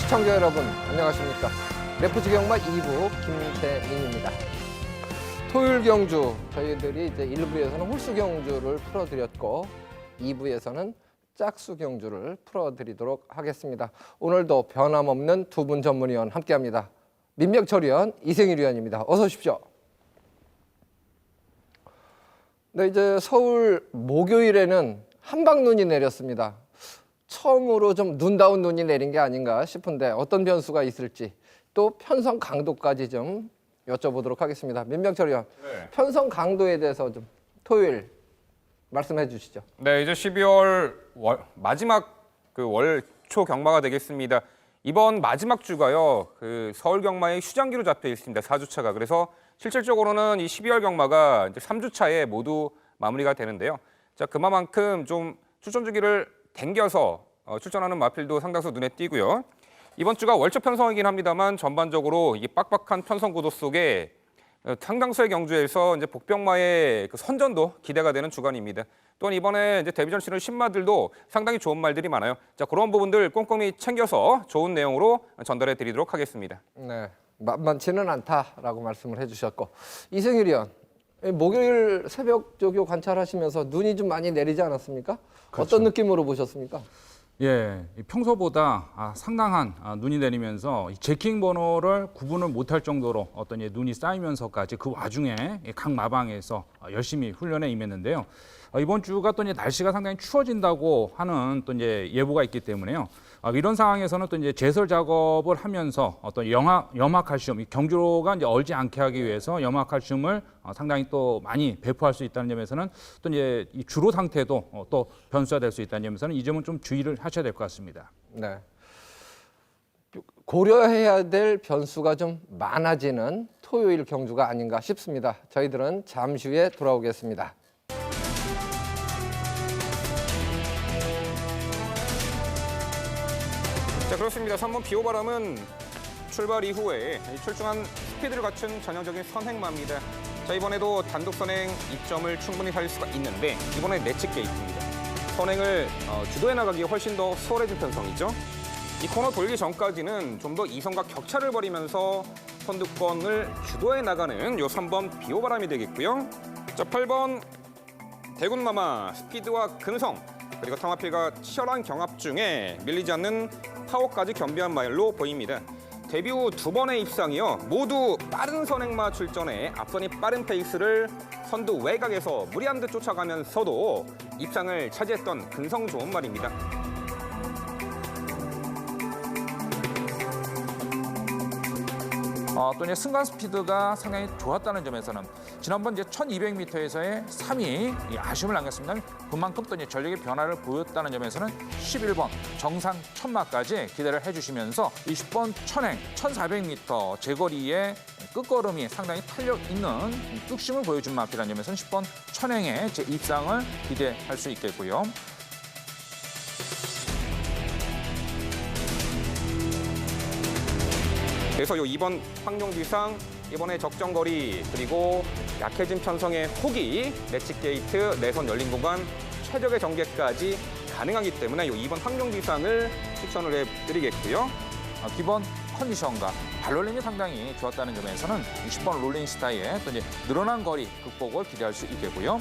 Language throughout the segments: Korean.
시청자 여러분, 안녕하십니까. 레프트 경마 2부 김태민입니다. 토요일 경주, 저희들이 이제 1부에서는 홀수 경주를 풀어드렸고 2부에서는 짝수 경주를 풀어드리도록 하겠습니다. 오늘도 변함없는 두 분 전문위원 함께합니다. 민병철 위원, 이승일 위원입니다. 어서 오십시오. 네, 이제 서울 목요일에는 한방눈이 내렸습니다. 처음으로 좀 눈다운 눈이 내린 게 아닌가 싶은데 어떤 변수가 있을지 또 편성 강도까지 좀 여쭤보도록 하겠습니다. 민병철 의원, 편성 강도에 대해서 좀 토요일 말씀해 주시죠. 네, 이제 12월 마지막 월초 경마가 되겠습니다. 이번 마지막 주가요, 서울 경마의 휴장기로 잡혀 있습니다. 4주차가. 그래서 실질적으로는 이 12월 경마가 이제 3주차에 모두 마무리가 되는데요. 자, 그만큼 좀 출전 주기를 당겨서 출전하는 마필도 상당수 눈에 띄고요. 이번 주가 월초 편성이긴 합니다만 전반적으로 이 빡빡한 편성 구도 속에 상당수의 경주에서 이제 복병마의 선전도 기대가 되는 주간입니다. 또한 이번에 이제 데뷔전 치는 신마들도 상당히 좋은 말들이 많아요. 자, 그런 부분들 꼼꼼히 챙겨서 좋은 내용으로 전달해 드리도록 하겠습니다. 네, 만만치는 않다라고 말씀을 해주셨고, 이승일 의원, 목요일 새벽 조교 관찰하시면서 눈이 좀 많이 내리지 않았습니까? 그렇죠. 어떤 느낌으로 보셨습니까? 예, 평소보다 상당한 눈이 내리면서 제킹 번호를 구분을 못할 정도로 어떤 눈이 쌓이면서까지 그 와중에 각 마방에서 열심히 훈련에 임했는데요. 이번 주가 또 이제 날씨가 상당히 추워진다고 하는 또 이제 예보가 있기 때문에요. 이런 상황에서는 또 이제 제설 작업을 하면서 어떤 염화칼슘, 경주로가 이제 얼지 않게 하기 위해서 염화칼슘을 상당히 또 많이 배포할 수 있다는 점에서는 또 이제 이 주로 상태도 또 변수가 될 수 있다는 점에서는 이 점은 좀 주의를 하셔야 될 것 같습니다. 네. 고려해야 될 변수가 좀 많아지는 토요일 경주가 아닌가 싶습니다. 저희들은 잠시 후에 돌아오겠습니다. 자, 그렇습니다. 3번 비오바람은 출발 이후에 출중한 스피드를 갖춘 전형적인 선행마입니다. 자, 이번에도 단독 선행 2점을 충분히 살릴 수가 있는데 이번에 내측 게이트입니다. 선행을 주도해 나가기에 훨씬 더 수월해진 편성이죠. 이 코너 돌기 전까지는 좀 더 이성과 격차를 벌이면서 선두권을 주도해 나가는 요 3번 비오바람이 되겠고요. 자, 8번 대군마마 스피드와 근성 그리고 타마필과 치열한 경합 중에 밀리지 않는 파워까지 겸비한 마일로 보입니다. 데뷔 후 두 번의 입상이요. 모두 빠른 선행마 출전에 앞선이 빠른 페이스를 선두 외곽에서 무리한 듯 쫓아가면서도 입상을 차지했던 근성 좋은 말입니다. 또 이제 승관 스피드가 상당히 좋았다는 점에서는 지난번 이제 1200m에서의 3위 아쉬움을 남겼습니다. 그만큼 또 이제 전력의 변화를 보였다는 점에서는 11번 정상 천마까지 기대를 해주시면서 20번 천행 1400m 제거리의 끝걸음이 상당히 탄력 있는 뚝심을 보여준 마필이라는 점에서는 10번 천행의 제 입상을 기대할 수 있겠고요. 그래서 요 2번 황룡지상 이번에 적정거리 그리고 약해진 편성의 호기, 내측 게이트, 내선 열린 공간, 최적의 전개까지 가능하기 때문에 요 2번 황룡지상을 추천을 해드리겠고요. 기본 컨디션과 발롤링이 상당히 좋았다는 점에서는 20번 롤링스타의 또 이제 늘어난 거리 극복을 기대할 수 있겠고요.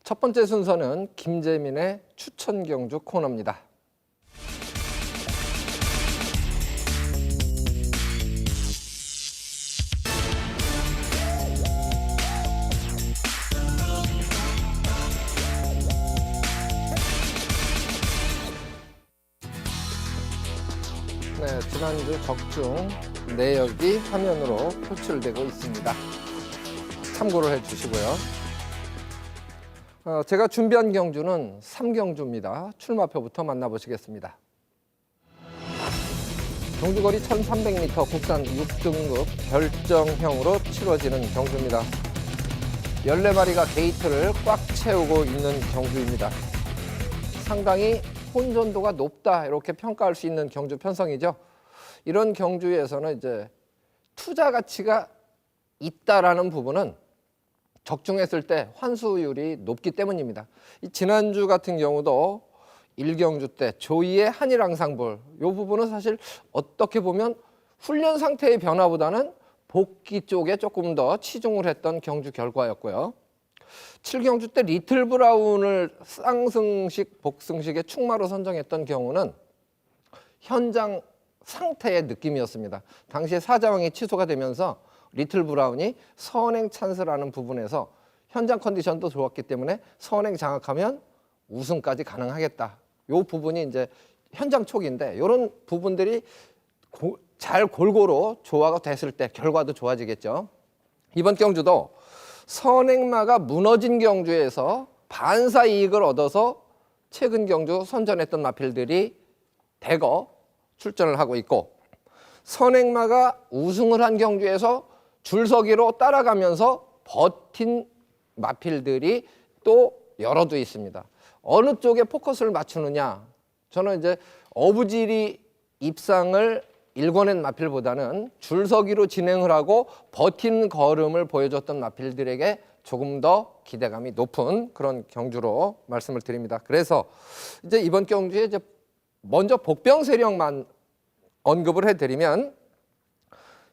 첫 번째 순서는 김재민의 추천 경주 코너입니다. 네, 지난주 적중 내역이 화면으로 표출되고 있습니다. 참고를 해주시고요. 제가 준비한 경주는 3경주입니다. 출마표부터 만나보시겠습니다. 경주거리 1300m 국산 6등급 결정형으로 치러지는 경주입니다. 14마리가 게이트를 꽉 채우고 있는 경주입니다. 상당히 혼전도가 높다 이렇게 평가할 수 있는 경주 편성이죠. 이런 경주에서는 이제 투자 가치가 있다라는 부분은 적중했을 때 환수율이 높기 때문입니다. 지난주 같은 경우도 1경주 때 조2의 한일앙상블 이 부분은 사실 어떻게 보면 훈련 상태의 변화보다는 복귀 쪽에 조금 더 치중을 했던 경주 결과였고요. 7경주 때 리틀 브라운을 쌍승식, 복승식의 축마로 선정했던 경우는 현장 상태의 느낌이었습니다. 당시에 사자왕이 취소가 되면서 리틀 브라운이 선행 찬스라는 부분에서 현장 컨디션도 좋았기 때문에 선행 장악하면 우승까지 가능하겠다. 이 부분이 이제 현장 촉인데 이런 부분들이 잘 골고루 조화가 됐을 때 결과도 좋아지겠죠. 이번 경주도 선행마가 무너진 경주에서 반사 이익을 얻어서 최근 경주 선전했던 마필들이 대거 출전을 하고 있고, 선행마가 우승을 한 경주에서 줄서기로 따라가면서 버틴 마필들이 또 여럿도 있습니다. 어느 쪽에 포커스를 맞추느냐, 저는 이제 어부지리 입상을 일궈낸 마필보다는 줄서기로 진행을 하고 버틴 걸음을 보여줬던 마필들에게 조금 더 기대감이 높은 그런 경주로 말씀을 드립니다. 그래서 이제 이번 경주에 이제 먼저 복병세력만 언급을 해드리면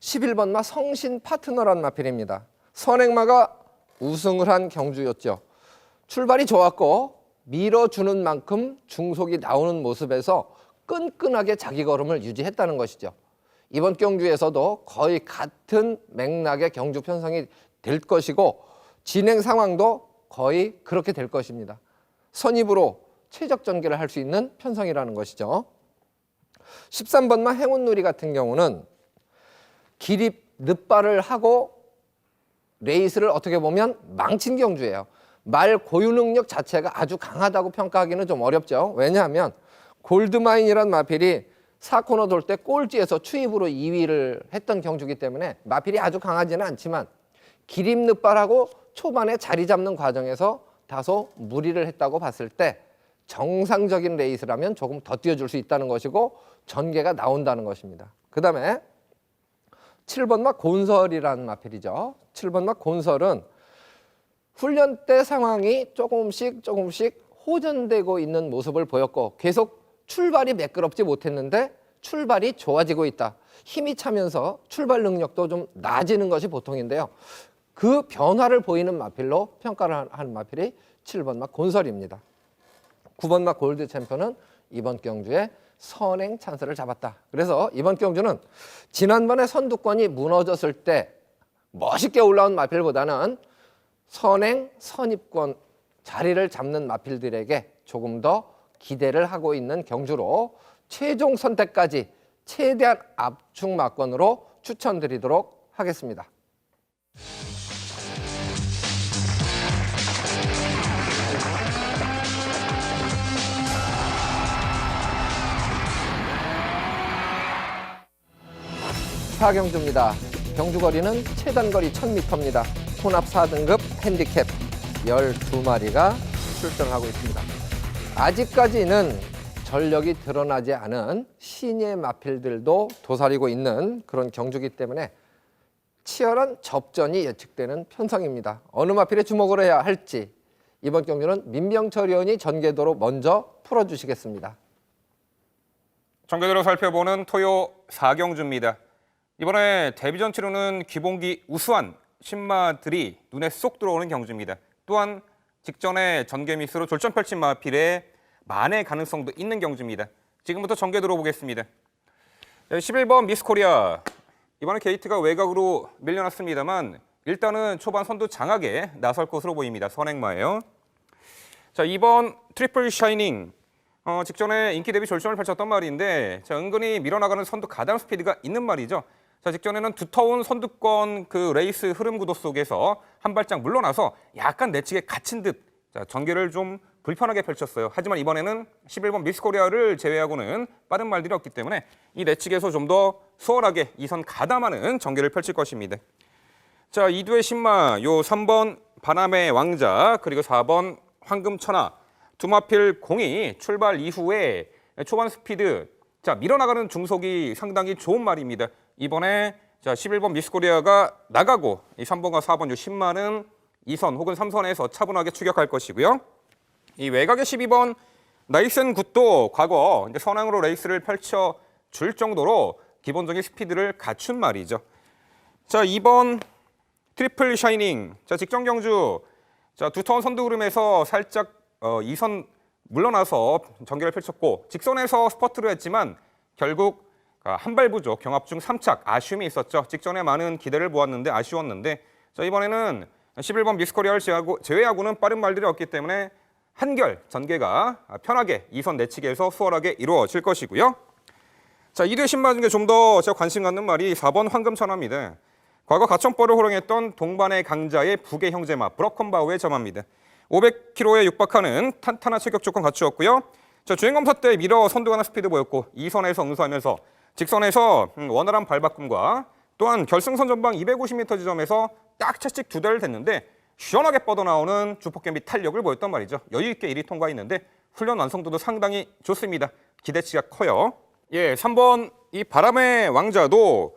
11번마 성신 파트너란 마필입니다. 선행마가 우승을 한 경주였죠. 출발이 좋았고 밀어주는 만큼 중속이 나오는 모습에서 끈끈하게 자기 걸음을 유지했다는 것이죠. 이번 경주에서도 거의 같은 맥락의 경주 편성이 될 것이고 진행 상황도 거의 그렇게 될 것입니다. 선입으로 최적 전개를 할 수 있는 편성이라는 것이죠. 13번마 행운누리 같은 경우는 기립 늑발을 하고 레이스를 어떻게 보면 망친 경주예요. 말 고유 능력 자체가 아주 강하다고 평가하기는 좀 어렵죠. 왜냐하면 골드마인이란 마필이 4코너 돌 때 꼴찌에서 추입으로 2위를 했던 경주이기 때문에 마필이 아주 강하지는 않지만 기립 늑발하고 초반에 자리 잡는 과정에서 다소 무리를 했다고 봤을 때 정상적인 레이스라면 조금 더 뛰어줄 수 있다는 것이고 전개가 나온다는 것입니다. 그 다음에 7번마 곤설이라는 마필이죠. 7번마 곤설은 훈련 때 상황이 조금씩 호전되고 있는 모습을 보였고 계속 출발이 매끄럽지 못했는데 출발이 좋아지고 있다. 힘이 차면서 출발 능력도 좀 나아지는 것이 보통인데요. 그 변화를 보이는 마필로 평가를 하는 마필이 7번마 곤설입니다. 9번마 골드 챔피언은 이번 경주에 선행 찬스를 잡았다. 그래서 이번 경주는 지난번에 선두권이 무너졌을 때 멋있게 올라온 마필보다는 선행, 선입권 자리를 잡는 마필들에게 조금 더 기대를 하고 있는 경주로 최종 선택까지 최대한 압축 막권으로 추천드리도록 하겠습니다. 사경주입니다. 경주거리는 최단거리 1000m입니다. 혼합 4등급 핸디캡 12마리가 출전을 하고 있습니다. 아직까지는 전력이 드러나지 않은 신예 마필들도 도사리고 있는 그런 경주이기 때문에 치열한 접전이 예측되는 편성입니다. 어느 마필에 주목을 해야 할지 이번 경주는 민병철 의원이 전개도로 먼저 풀어주시겠습니다. 전개도로 살펴보는 토요 4경주입니다. 이번에 데뷔전 치르는 기본기 우수한 신마들이 눈에 쏙 들어오는 경주입니다. 또한 직전에 전개 미스로 졸전 펼친 마필의 만회 가능성도 있는 경주입니다. 지금부터 전개 들어보겠습니다. 11번 미스코리아. 이번에 게이트가 외곽으로 밀려났습니다만 일단은 초반 선두 장악에 나설 것으로 보입니다. 선행마예요. 자, 2번 트리플 샤이닝. 직전에 인기 대비 졸전을 펼쳤던 말인데 자, 은근히 밀어나가는 선두 가담 스피드가 있는 말이죠. 자, 직전에는 두터운 선두권 그 레이스 흐름 구도 속에서 한 발짝 물러나서 약간 내측에 갇힌 듯 자, 전개를 좀 불편하게 펼쳤어요. 하지만 이번에는 11번 미스코리아를 제외하고는 빠른 말들이 없기 때문에 이 내측에서 좀 더 수월하게 2선 가담하는 전개를 펼칠 것입니다. 자, 2두의 신마, 요 3번 바람의 왕자, 그리고 4번 황금천하, 두마필 공이 출발 이후에 초반 스피드, 자, 밀어나가는 중속이 상당히 좋은 말입니다. 이번에 자, 11번 미스코리아가 나가고 이 3번과 4번 요 신마는 2선 혹은 3선에서 차분하게 추격할 것이고요. 이 외곽의 12번 나이센 굿도 과거 이제 선행으로 레이스를 펼쳐 줄 정도로 기본적인 스피드를 갖춘 말이죠. 자, 2번 트리플 샤이닝. 자, 직전 경주. 자, 두터운 선두 흐름에서 살짝 2선 물러나서 전개를 펼쳤고 직선에서 스퍼트를 했지만 결국 한 발 부족 경합 중 3착 아쉬움이 있었죠. 직전에 많은 기대를 모았는데 아쉬웠는데 자, 이번에는 11번 미스코리아를 제외하고는 빠른 말들이 없기 때문에 한결 전개가 편하게 2선 내측에서 수월하게 이루어질 것이고요. 자, 2대 신마 중에 좀 더 제가 관심 갖는 말이 4번 황금천하입니다. 과거 가천벌을 호령했던 동반의 강자의 북의 형제마 브로컨바우의 점화입니다. 500km에 육박하는 탄탄한 체격 조건 갖추었고요. 자, 주행검사 때 밀어 선두가는 스피드 보였고 2선에서 응수하면서 직선에서 원활한 발바꿈과 또한 결승선 전방 250m 지점에서 딱 채찍 2대를 댔는데 시원하게 뻗어나오는 주폭겜 및 탄력을 보였단 말이죠. 여유 있게 1위 통과했는데 훈련 완성도도 상당히 좋습니다. 기대치가 커요. 예, 3번 이 바람의 왕자도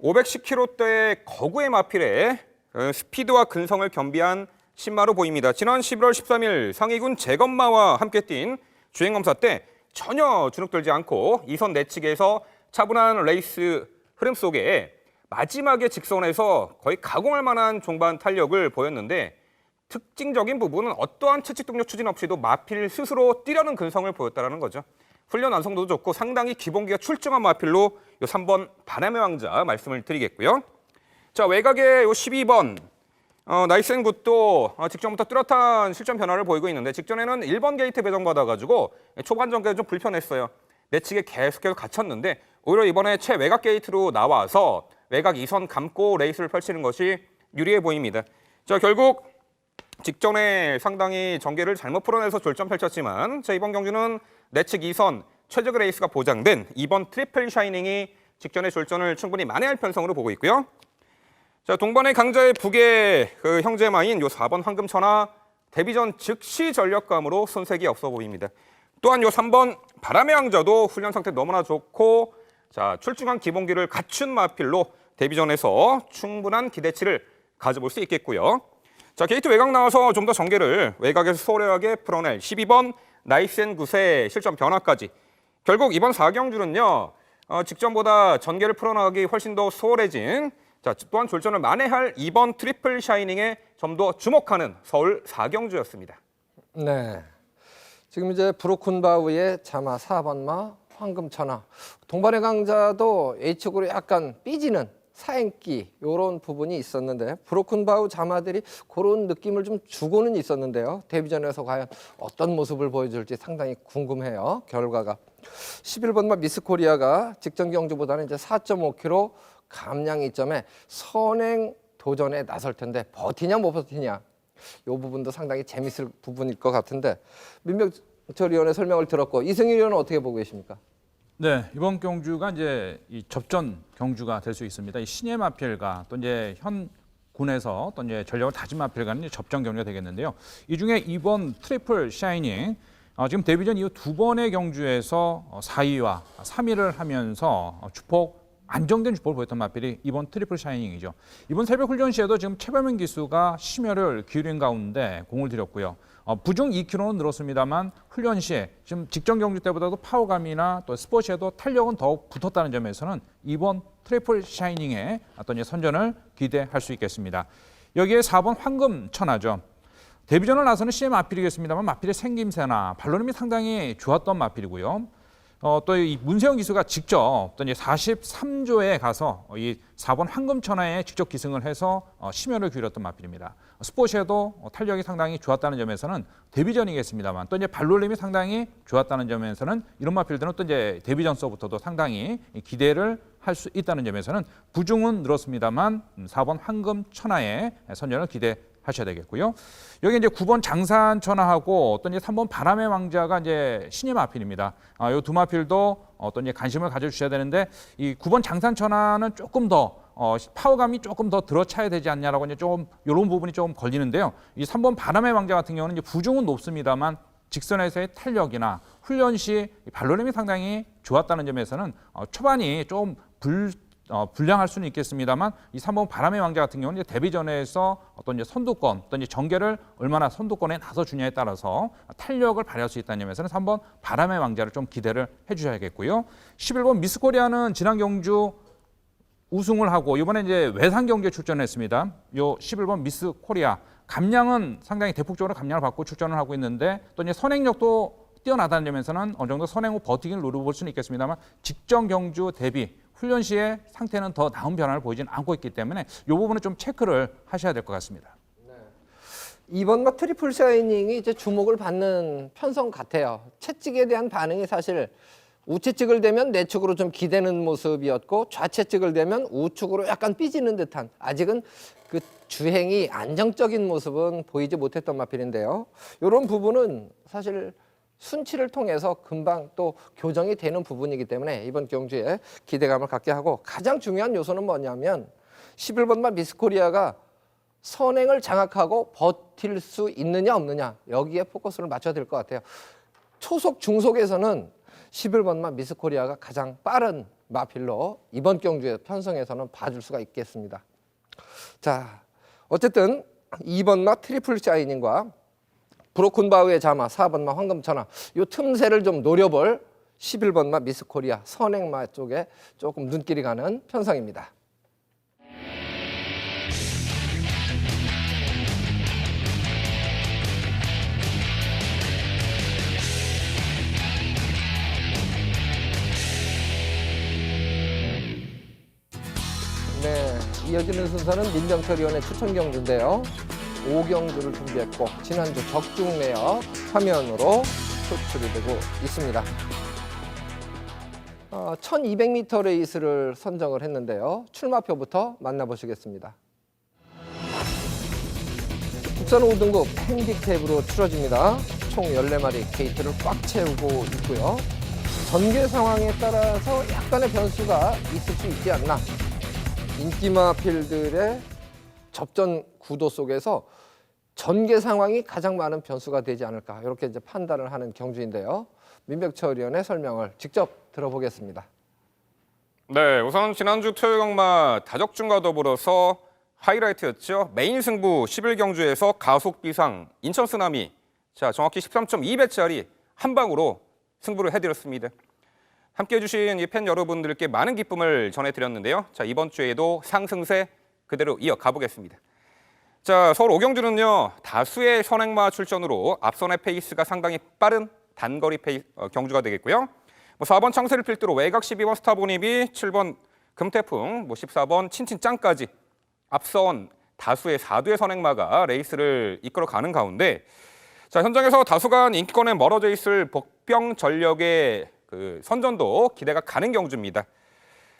510km대의 거구의 마필에 스피드와 근성을 겸비한 신마로 보입니다. 지난 11월 13일 상위군 재검마와 함께 뛴 주행검사 때 전혀 주눅들지 않고 2선 내측에서 차분한 레이스 흐름 속에 마지막에 직선에서 거의 가공할 만한 종반 탄력을 보였는데 특징적인 부분은 어떠한 채찍 동력 추진 없이도 마필 스스로 뛰려는 근성을 보였다는 거죠. 훈련 완성도도 좋고 상당히 기본기가 출중한 마필로 요 3번 바람의 왕자 말씀을 드리겠고요. 자, 외곽의 요 12번 나이센 굿도 직전부터 뚜렷한 실전 변화를 보이고 있는데 직전에는 1번 게이트 배정받아가지고 초반 전개가 좀 불편했어요. 내측에 계속해서 갇혔는데 오히려 이번에 최외곽 게이트로 나와서 외곽 2선 감고 레이스를 펼치는 것이 유리해 보입니다. 자, 결국 직전에 상당히 전개를 잘못 풀어내서 졸전 펼쳤지만 자, 이번 경주는 내측 2선 최적의 레이스가 보장된 2번 트리플 샤이닝이 직전의 졸전을 충분히 만회할 편성으로 보고 있고요. 자, 동반의 강자의 북의 그 형제마인 요 4번 황금천하 데뷔전 즉시 전력감으로 손색이 없어 보입니다. 또한 요 3번 바람의 왕자도 훈련 상태 너무나 좋고 자, 출중한 기본기를 갖춘 마필로 데뷔전에서 충분한 기대치를 가져볼 수 있겠고요. 자, 게이트 외곽 나와서 좀 더 전개를 외곽에서 수월하게 풀어낼 12번 나이센 굿의 실전 변화까지 결국 이번 4경주는요 직전보다 전개를 풀어나가기 훨씬 더 수월해진 자, 또한 졸전을 만회할 2번 트리플 샤이닝에 좀 더 주목하는 서울 4경주였습니다. 네. 지금 이제 브로큰바우의 자마 4번마 황금천하 동반의 강자도 H축으로 약간 삐지는 사행기 이런 부분이 있었는데 브로큰바우 자마들이 그런 느낌을 좀 주고는 있었는데요. 데뷔전에서 과연 어떤 모습을 보여줄지 상당히 궁금해요. 결과가 11번마 미스코리아가 직전 경주보다는 이제 4.5km 감량 이점에 선행 도전에 나설 텐데 버티냐 못 버티냐 이 부분도 상당히 재밌을 부분일 것 같은데 민병철 위원의 설명을 들었고 이승일 위원은 어떻게 보고 계십니까? 네, 이번 경주가 이제 이 접전 경주가 될 수 있습니다. 이 신예 마필과 또 이제 현 군에서 또 이제 전력을 다진 마필과는 이제 접전 경주가 되겠는데요. 이 중에 이번 트리플 샤이닝 지금 데뷔전 이후 2번의 경주에서 4위와 3위를 하면서 주폭 안정된 주폭을 보였던 마필이 이번 트리플 샤이닝이죠. 이번 새벽 훈련 시에도 지금 최범민 기수가 심혈을 기울인 가운데 공을 들였고요. 부중 2km는 늘었습니다만 훈련 시에 지금 직전 경주 때보다도 파워감이나 또 스포츠에도 탄력은 더욱 붙었다는 점에서는 이번 트리플 샤이닝의 어떤 선전을 기대할 수 있겠습니다. 여기에 4번 황금천하죠. 데뷔전을 나서는 CM 마필이겠습니다만 마필의 생김새나 발로림이 상당히 좋았던 마필이고요. 또 이 문세영 기수가 직접 또 이제 43조에 가서 이 4번 황금천하에 직접 기승을 해서 심혈을 기울였던 마필입니다. 스포츠에도 탄력이 상당히 좋았다는 점에서는 데뷔전이겠습니다만 또 이제 발놀림이 상당히 좋았다는 점에서는 이런 마필들은 또 이제 데뷔전서부터도 상당히 기대를 할 수 있다는 점에서는 부중은 늘었습니다만 4번 황금천하의 선전을 기대하셔야 되겠고요. 여기 이제 9번 장산천하하고 또 이제 3번 바람의 왕자가 이제 신의 마필입니다. 이 두 마필도 어떤 이제 관심을 가져주셔야 되는데 이 9번 장산천하는 조금 더 파워감이 조금 더 들어차야 되지 않냐라고 이제 조금 이런 부분이 조금 걸리는데요. 이 3번 바람의 왕자 같은 경우는 이제 부중은 높습니다만 직선에서의 탄력이나 훈련 시 발놀림이 상당히 좋았다는 점에서는 초반이 좀 불량할 수는 있겠습니다만 이 3번 바람의 왕자 같은 경우는 이제 데뷔전에서 어떤 이제 선두권, 어떤 이제 전개를 얼마나 선두권에 나서 주냐에 따라서 탄력을 발휘할 수 있다는 점에서는 3번 바람의 왕자를 좀 기대를 해주셔야겠고요. 11번 미스코리아는 지난 경주 우승을 하고 이번에 이제 외상 경기에 출전했습니다. 요 11번 미스 코리아 감량은 상당히 대폭적으로 감량을 받고 출전을 하고 있는데 또 이제 선행력도 뛰어나다는 점에서는 어느 정도 선행 후 버티기를 노려볼 수는 있겠습니다만 직전 경주 대비 훈련 시의 상태는 더 나은 변화를 보이지는 않고 있기 때문에 이 부분은 좀 체크를 하셔야 될 것 같습니다. 이번 막 트리플 샤이닝이 이제 주목을 받는 편성 같아요. 채찍에 대한 반응이 사실 우채찍을 대면 내측으로 좀 기대는 모습이었고 좌채찍을 대면 우측으로 약간 삐지는 듯한 아직은 그 주행이 안정적인 모습은 보이지 못했던 마필인데요. 이런 부분은 사실 순치를 통해서 금방 또 교정이 되는 부분이기 때문에 이번 경주에 기대감을 갖게 하고 가장 중요한 요소는 뭐냐면 11번마 미스코리아가 선행을 장악하고 버틸 수 있느냐 없느냐 여기에 포커스를 맞춰야 될 것 같아요. 초속 중속에서는 11번마 미스코리아가 가장 빠른 마필로 이번 경주에 편성에서는 봐줄 수가 있겠습니다. 자, 어쨌든 2번마 트리플 샤이닝과 브로큰바우의 자마, 4번마 황금천하 이 틈새를 좀 노려볼 11번마 미스코리아 선행마 쪽에 조금 눈길이 가는 편성입니다. 네, 이어지는 순서는 민병철 위원의 추천 경주인데요. 5경주를 준비했고 지난주 적중내역 화면으로 표출이 되고 있습니다. 1200m 레이스를 선정을 했는데요. 출마표부터 만나보시겠습니다. 국산 5등급 핸디캡으로 치러집니다. 총 14마리 게이트를 꽉 채우고 있고요. 전개 상황에 따라서 약간의 변수가 있을 수 있지 않나. 인기마 필들의 접전 구도 속에서 전개 상황이 가장 많은 변수가 되지 않을까 이렇게 이제 판단을 하는 경주인데요. 민병철 위원의 설명을 직접 들어보겠습니다. 네, 우선 지난주 토요일 경마 다적중과 더불어서 하이라이트였죠. 메인 승부 11경주에서 가속 비상 인천 쓰나미 자 정확히 13.2배짜리 한 방으로 승부를 해드렸습니다. 함께해 주신 이 팬 여러분들께 많은 기쁨을 전해드렸는데요. 자 이번 주에도 상승세 그대로 이어가 보겠습니다. 자 서울 5경주는요 다수의 선행마 출전으로 앞선의 페이스가 상당히 빠른 단거리 경주가 되겠고요. 4번 창세를 필두로 외곽 12번 스타보니비, 7번 금태풍, 14번 친친짱까지 앞선 다수의 4두의 선행마가 레이스를 이끌어가는 가운데 자 현장에서 다수간 인기권에 멀어져 있을 복병 전력의 그 선전도 기대가 가는 경주입니다.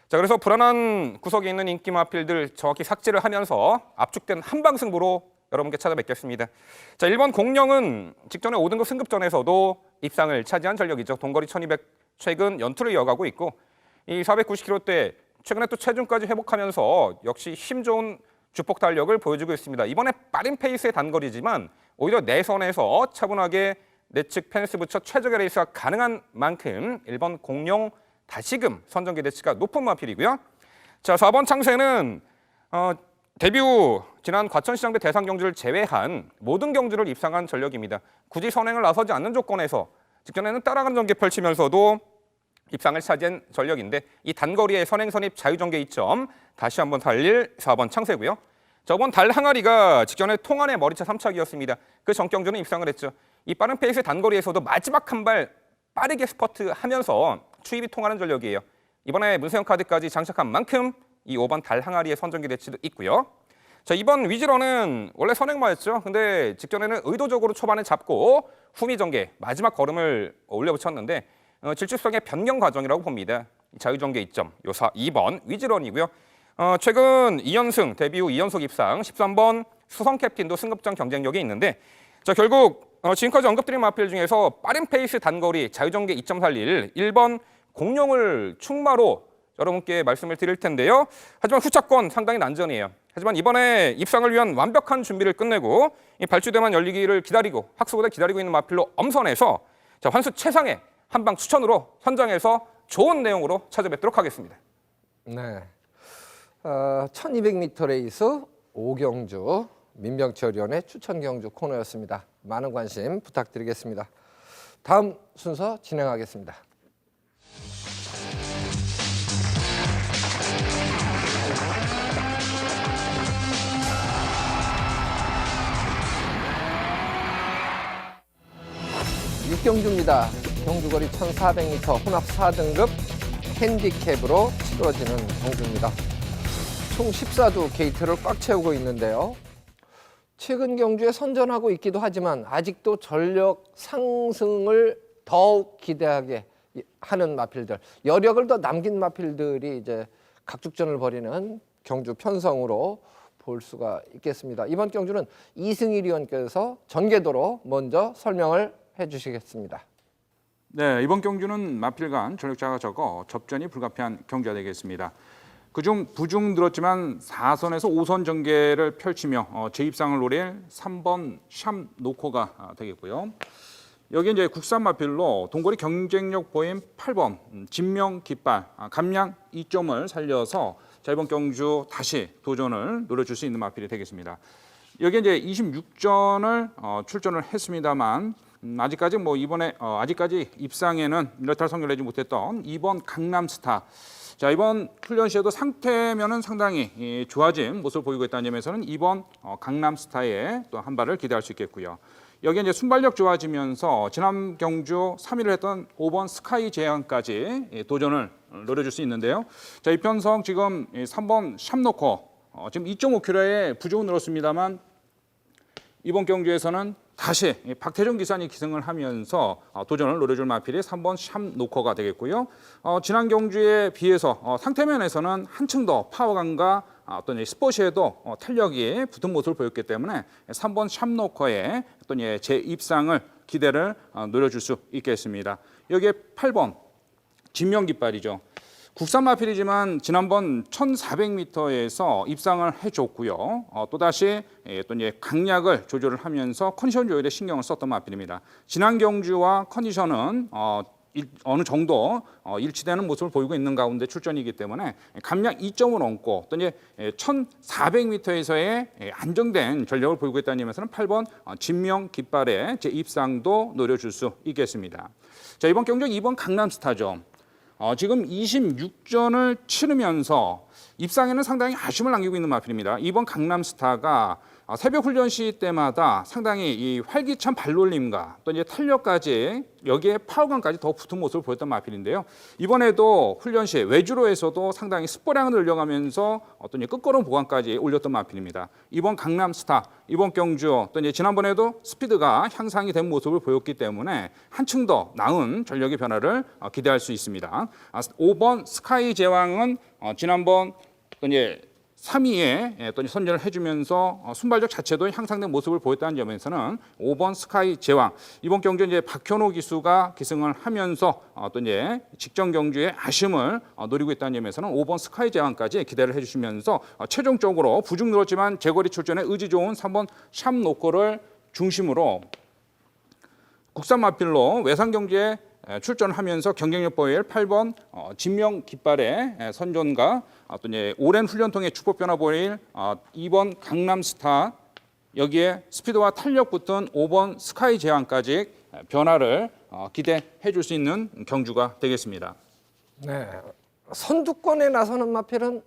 자 그래서 불안한 구석에 있는 인기 마필들 정확히 삭제를 하면서 압축된 한방 승부로 여러분께 찾아뵙겠습니다. 자 1번 공룡은 직전에 5등급 승급전에서도 입상을 차지한 전력이죠. 동거리 1200 최근 연투를 이어가고 있고 이 490kg대 최근에 또 체중까지 회복하면서 역시 힘 좋은 주폭 달력을 보여주고 있습니다. 이번에 빠른 페이스의 단거리지만 오히려 내선에서 차분하게 내측 펜스 붙여 최적의 레이스가 가능한 만큼 1번 공룡 다시금 선정 기대치가 높은 마필이고요. 자 4번 창세는 데뷔 후 지난 과천시장대 대상 경주를 제외한 모든 경주를 입상한 전력입니다. 굳이 선행을 나서지 않는 조건에서 직전에는 따라가는 전개 펼치면서도 입상을 차지한 전력인데 이 단거리의 선행 선입 자유전개 이점 다시 한번 살릴 4번 창세고요. 저번 달 항아리가 직전에 통안의 머리차 3착이었습니다. 그 전경주는 입상을 했죠. 이 빠른 페이스의 단거리에서도 마지막 한 발 빠르게 스퍼트하면서 투입이 통하는 전력이에요. 이번에 문세영 카드까지 장착한 만큼 이 5번 달 항아리의 선전기 대치도 있고요. 자, 이번 위즈런은 원래 선행마였죠. 근데 직전에는 의도적으로 초반에 잡고 후미 전개 마지막 걸음을 올려붙였는데 질주성의 변경 과정이라고 봅니다. 자유전개 2점, 요사 2번 위즈런이고요. 최근 2연승 데뷔 후 2연속 입상 13번 수성 캡틴도 승급전 경쟁력이 있는데 자, 결국 지금까지 언급드린 마필 중에서 빠른 페이스 단거리 자유전개 2점 살릴 1번 공룡을 충마로 여러분께 말씀을 드릴 텐데요. 하지만 후차권 상당히 난전이에요. 하지만 이번에 입상을 위한 완벽한 준비를 끝내고 이 발주대만 열리기를 기다리고 학수고대 기다리고 있는 마필로 엄선해서 자, 환수 최상의 한방 추천으로 현장에서 좋은 내용으로 찾아뵙도록 하겠습니다. 네. 1200m 레이스 오경주 민병철 위원의 추천 경주 코너였습니다. 많은 관심 부탁드리겠습니다. 다음 순서 진행하겠습니다. 육경주입니다. 경주거리 1400m 혼합 4등급 핸디캡으로 치러지는 경주입니다. 총 14두 게이트를 꽉 채우고 있는데요. 최근 경주에 선전하고 있기도 하지만 아직도 전력 상승을 더욱 기대하게 하는 마필들, 여력을 더 남긴 마필들이 이제 각축전을 벌이는 경주 편성으로 볼 수가 있겠습니다. 이번 경주는 이승일 위원께서 전개도로 먼저 설명을 해주시겠습니다. 네, 이번 경주는 마필 간 전력차가 적어 접전이 불가피한 경주가 되겠습니다. 그중 부중 들었지만 4선에서 5선 전개를 펼치며 재입상을 노릴 3번 샴 노코가 되겠고요. 여기 이제 국산 마필로 동거리 경쟁력 보인 8번 진명 깃발 감량 2점을 살려서 자, 이번 경주 다시 도전을 노려줄 수 있는 마필이 되겠습니다. 여기 이제 26전을 출전을 했습니다만 아직까지 이번에 아직까지 입상에는 몇 성적을 내지 못했던 2번 강남스타. 자, 이번 훈련 시에도 상태면은 상당히 좋아진 모습을 보이고 있다는 점에서는 2번 강남스타에 또 한 발을 기대할 수 있겠고요. 여기 이제 순발력 좋아지면서 지난 경주 3위를 했던 5번 스카이 제안까지 도전을 노려줄 수 있는데요. 자, 이 편성 지금 3번 샴노코 지금 2.5km에 부족은 늘었습니다만 이번 경주에서는 다시 박태종 기사님 기승을 하면서 도전을 노려줄 마필이 3번 샴노코가 되겠고요. 지난 경주에 비해서 상태면에서는 한층 더 파워감과 어떤 스포츠에도 탄력이 붙은 모습을 보였기 때문에 3번 샴노코의 어떤 재입상을 기대를 노려줄 수 있겠습니다. 여기에 8번 진명깃발이죠. 국산 마필이지만 지난번 1400m에서 입상을 해줬고요. 또다시 또 강약을 조절을 하면서 컨디션 조절에 신경을 썼던 마필입니다. 지난 경주와 컨디션은 어느 정도 일치되는 모습을 보이고 있는 가운데 출전이기 때문에 감량 2점을 얻고 또 1400m에서의 안정된 전력을 보이고 있다는 점에서는 8번 진명 깃발의 재입상도 노려줄 수 있겠습니다. 자, 이번 경주 2번 강남스타죠. 지금 26전을 치르면서 입상에는 상당히 아쉬움을 남기고 있는 마필입니다. 이번 강남스타가 새벽 훈련 시 때마다 상당히 이 활기찬 발놀림과 또 탄력까지 여기에 파워감까지 더 붙은 모습을 보였던 마필인데요. 이번에도 훈련 시 외주로에서도 상당히 습보량을 늘려가면서 어떤 끝걸음 보강까지 올렸던 마필입니다. 이번 강남스타, 이번 경주 또 지난번에도 스피드가 향상이 된 모습을 보였기 때문에 한층 더 나은 전력의 변화를 기대할 수 있습니다. 5번 스카이 제왕은 지난번 또 3위에 또 선전을 해주면서 순발력 자체도 향상된 모습을 보였다는 점에서는 5번 스카이 제왕 이번 경주 이제 박현호 기수가 기승을 하면서 또 직전 경주의 아쉬움을 노리고 있다는 점에서는 5번 스카이 제왕까지 기대를 해주시면서 최종적으로 부중 늘었지만 제거리 출전에 의지 좋은 3번 샴노코를 중심으로 국산 마필로 외상 경주에 출전을 하면서 경쟁력 보일 8번 진명 깃발의 선전과 또 오랜 훈련 통해 축복 변화 보일 2번 강남스타 여기에 스피드와 탄력 붙은 5번 스카이 제왕까지 변화를 기대해 줄 수 있는 경주가 되겠습니다. 네, 선두권에 나서는 마필은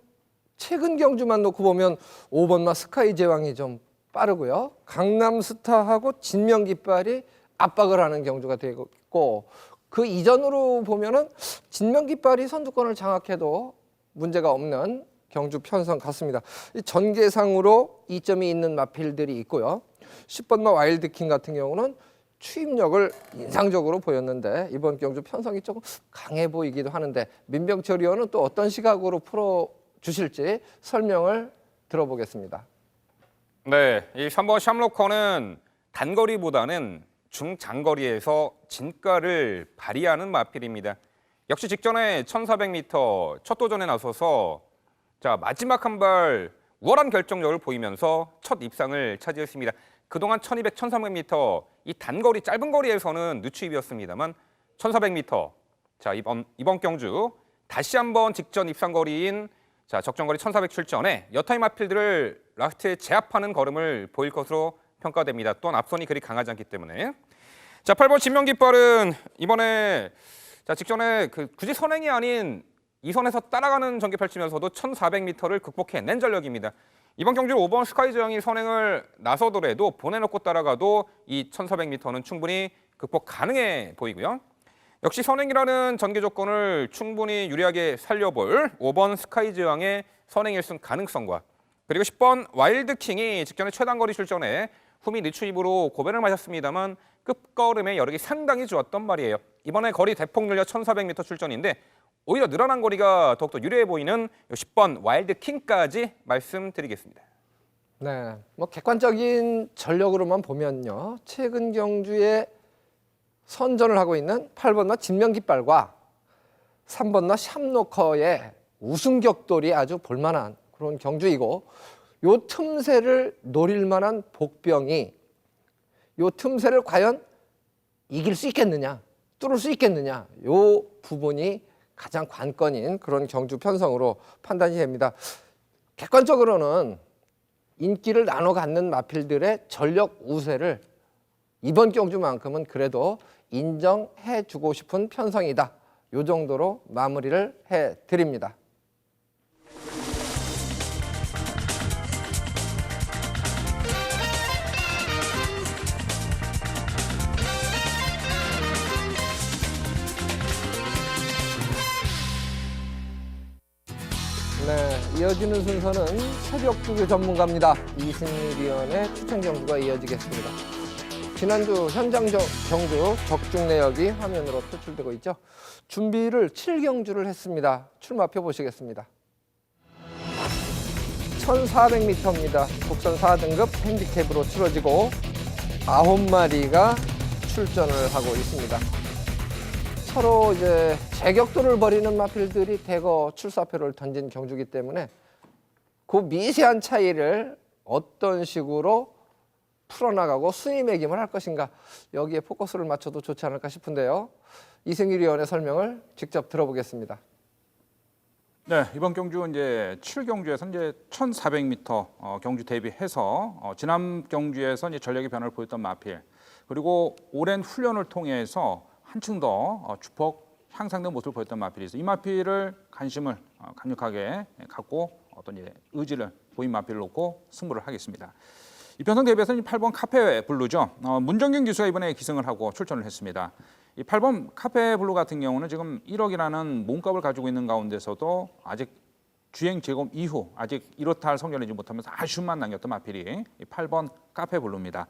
최근 경주만 놓고 보면 5번마 스카이 제왕이 좀 빠르고요. 강남스타하고 진명깃발이 압박을 하는 경주가 되고 그 이전으로 보면은 진명깃발이 선두권을 장악해도 문제가 없는 경주 편성 같습니다. 이 전개상으로 이점이 있는 마필들이 있고요. 10번마 와일드킹 같은 경우는 추임력을 인상적으로 보였는데 이번 경주 편성이 조금 강해 보이기도 하는데 민병철 의원은 또 어떤 시각으로 풀어주실지 설명을 들어보겠습니다. 네, 이 3번 샴로커는 단거리보다는 중장거리에서 진가를 발휘하는 마필입니다. 역시 직전에 1400m 첫 도전에 나서서 마지막 한 발 우월한 결정력을 보이면서 첫 입상을 차지했습니다. 그동안 1200, 1300m 이 단거리 짧은 거리에서는 누추입이었습니다만 1400m 이번 경주 다시 한번 직전 입상 거리인 적정거리 1400 출전에 여타의 마필들을 라스트에 제압하는 걸음을 보일 것으로 평가됩니다. 또한 앞선이 그리 강하지 않기 때문에 8번 진명깃발은 이번에 직전에 굳이 선행이 아닌 2선에서 따라가는 전개 펼치면서도 1400m를 극복해낸 전력입니다. 이번 경주 5번 스카이저영이 선행을 나서더라도 보내놓고 따라가도 이 1400m는 충분히 극복 가능해 보이고요. 역시 선행이라는 전개 조건을 충분히 유리하게 살려볼 5번 스카이저영의 선행 1승 가능성과 그리고 10번 와일드킹이 직전에 최단거리 출전에 후미 늦추입으로 고배를 마셨습니다만 끝걸음의 여력이 상당히 좋았던 말이에요. 이번에 거리 대폭 늘려 1400m 출전인데 오히려 늘어난 거리가 더욱더 유리해 보이는 10번 와일드킹까지 말씀드리겠습니다. 네, 뭐 객관적인 전력으로만 보면요. 최근 경주에 선전을 하고 있는 8번마 진명깃발과 3번마 샴노커의 우승 격돌이 아주 볼만한 그런 경주이고 요 틈새를 노릴 만한 복병이 요 틈새를 과연 이길 수 있겠느냐, 뚫을 수 있겠느냐 요 부분이 가장 관건인 그런 경주 편성으로 판단이 됩니다. 객관적으로는 인기를 나눠 갖는 마필들의 전력 우세를 이번 경주만큼은 그래도 인정해 주고 싶은 편성이다. 요 정도로 마무리를 해드립니다. 네, 이어지는 순서는 새벽 주교 전문가입니다. 이승일 위원의 추천 경주가 이어지겠습니다. 지난주 현장 경주 적중 내역이 화면으로 표출되고 있죠. 준비를 7경주를 했습니다. 출마표 보시겠습니다. 1400m입니다. 국선 4등급 핸디캡으로 치러지고 9마리가 출전을 하고 있습니다. 서로 이제 제격도를 벌이는 마필들이 대거 출사표를 던진 경주기 때문에 그 미세한 차이를 어떤 식으로 풀어나가고 순위 매김을 할 것인가 여기에 포커스를 맞춰도 좋지 않을까 싶은데요. 이승일 위원의 설명을 직접 들어보겠습니다. 네, 이번 경주 이제 7경주에서 이제 1400m 경주 대비해서 지난 경주에서 이제 전력의 변화를 보였던 마필 그리고 오랜 훈련을 통해서 한층 더 주폭 향상된 모습을 보였던 마필이 있어요. 이 마필을 관심을 강력하게 갖고 어떤 의지를 보인 마필을 놓고 승부를 하겠습니다. 이 편성 대비해서는 8번 카페 블루죠. 문정균 기수가 이번에 기승을 하고 출전을 했습니다. 이 8번 카페 블루 같은 경우는 지금 1억이라는 몸값을 가지고 있는 가운데서도 아직 주행 재검 이후 아직 이렇다 할 성적을 내지 못하면서 아쉬움만 남겼던 마필이 이 8번 카페 블루입니다.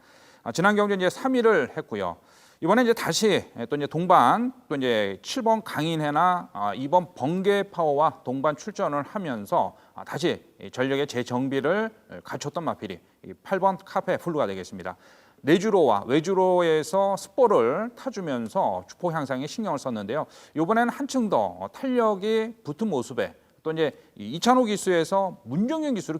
지난 경주 이제 3위를 했고요. 이번에 이제 다시 또 이제 동반 또 이제 7번 강인해나 2번 번개 파워와 동반 출전을 하면서 다시 전력의 재정비를 갖췄던 마필이 8번 카페 블루가 되겠습니다. 내주로와 외주로에서 스포를 타주면서 주폭 향상에 신경을 썼는데요. 이번에는 한층 더 탄력이 붙은 모습에 또 이제 이찬호 기수에서 문정윤 기수로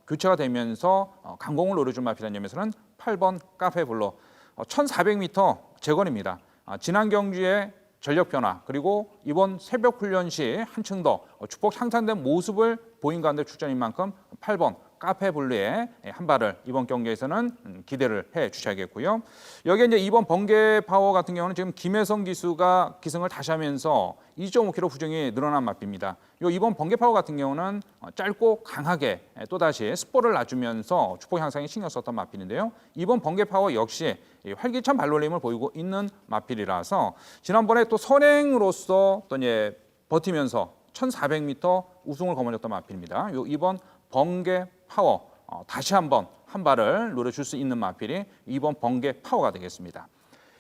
교체가 되면서 강공을 노려준 마필이라는 점에서는 8번 카페 블루 1400m 재건입니다. 지난 경주의 전력 변화 그리고 이번 새벽 훈련 시 한층 더 주폭 향상된 모습을 보인 가운데 출전인 만큼 8번 카페 블루의 한 발을 이번 경기에서는 기대를 해 주셔야겠고요. 여기에 이제 이번 번개 파워 같은 경우는 지금 김혜성 기수가 기승을 다시 하면서 2.5kg 부정이 늘어난 마피입니다. 이번 번개 파워 같은 경우는 짧고 강하게 또다시 스포를 놔주면서 축복 향상에 신경 썼던 마필인데요. 이번 번개 파워 역시 활기찬 발놀림을 보이고 있는 마필이라서 지난번에 또 선행으로서 또 이제 버티면서 1,400m 우승을 거머쥐었던 마필입니다. 이번 번개 파워 다시 한번 한 발을 노려줄 수 있는 마필이 이번 번개 파워가 되겠습니다.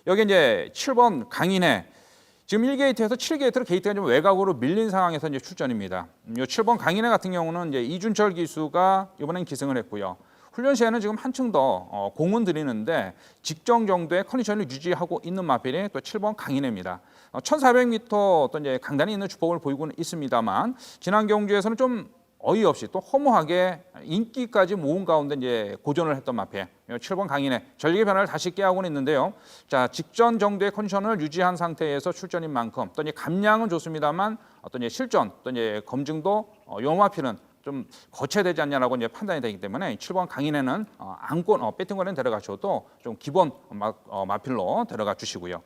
여기 이제 7번 강인혜. 지금 1게이트에서 7게이트로 게이트가 좀 외곽으로 밀린 상황에서 이제 출전입니다. 이 7번 강인혜 같은 경우는 이제 이준철 기수가 이번엔 기승을 했고요. 훈련 시에는 지금 한층 더 공은 들이는데 직정 정도의 컨디션을 유지하고 있는 마필이 또 7번 강인혜입니다. 1,400m 어떤 이제 강단이 있는 주법을 보이고는 있습니다만 지난 경주에서는 좀 어이없이 또 허무하게 인기까지 모은 가운데 이제 고전을 했던 마필 7번 강인혜 전력의 변화를 다시 깨하고는 있는데요. 자, 직전 정도의 컨디션을 유지한 상태에서 출전인 만큼 또 이제 감량은 좋습니다만 어떤 이제 실전 또 이제 검증도 요 마필은 좀 거쳐야 되지 않냐라고 이제 판단이 되기 때문에 7번 강인혜는 안건 배팅권에 데려가셔도 좀 기본 마필로 데려가 주시고요.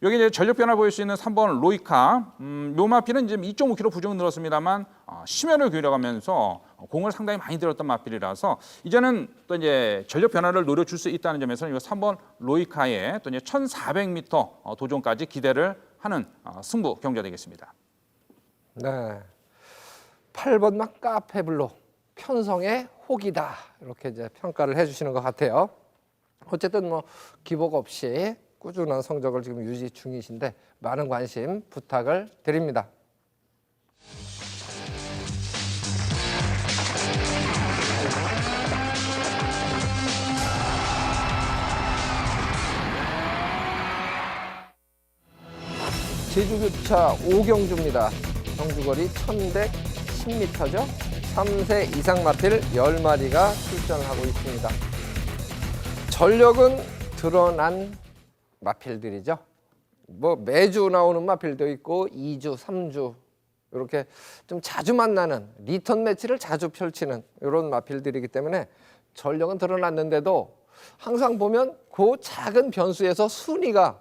여기 이제 전력 변화 보일 수 있는 3번 로이카. 요 마필은 지금 2.5kg 부정은 늘었습니다만 심혈을 기울여가면서 공을 상당히 많이 들었던 마필이라서 이제는 또 이제 전력 변화를 노려줄 수 있다는 점에서는 이 3번 로이카의 또 이제 1,400m 도전까지 기대를 하는 승부 경기가 되겠습니다. 네. 8번만 카페블루 편성의 혹이다 이렇게 이제 평가를 해주시는 것 같아요. 어쨌든 뭐 기복 없이 꾸준한 성적을 지금 유지 중이신데 많은 관심 부탁을 드립니다. 제주교차 5경주입니다. 경주거리 1,110m죠. 3세 이상 마필 10마리가 출전을 하고 있습니다. 전력은 드러난 마필들이죠. 뭐 매주 나오는 마필도 있고 2주, 3주 이렇게 좀 자주 만나는 리턴 매치를 자주 펼치는 이런 마필들이기 때문에 전력은 드러났는데도 항상 보면 그 작은 변수에서 순위가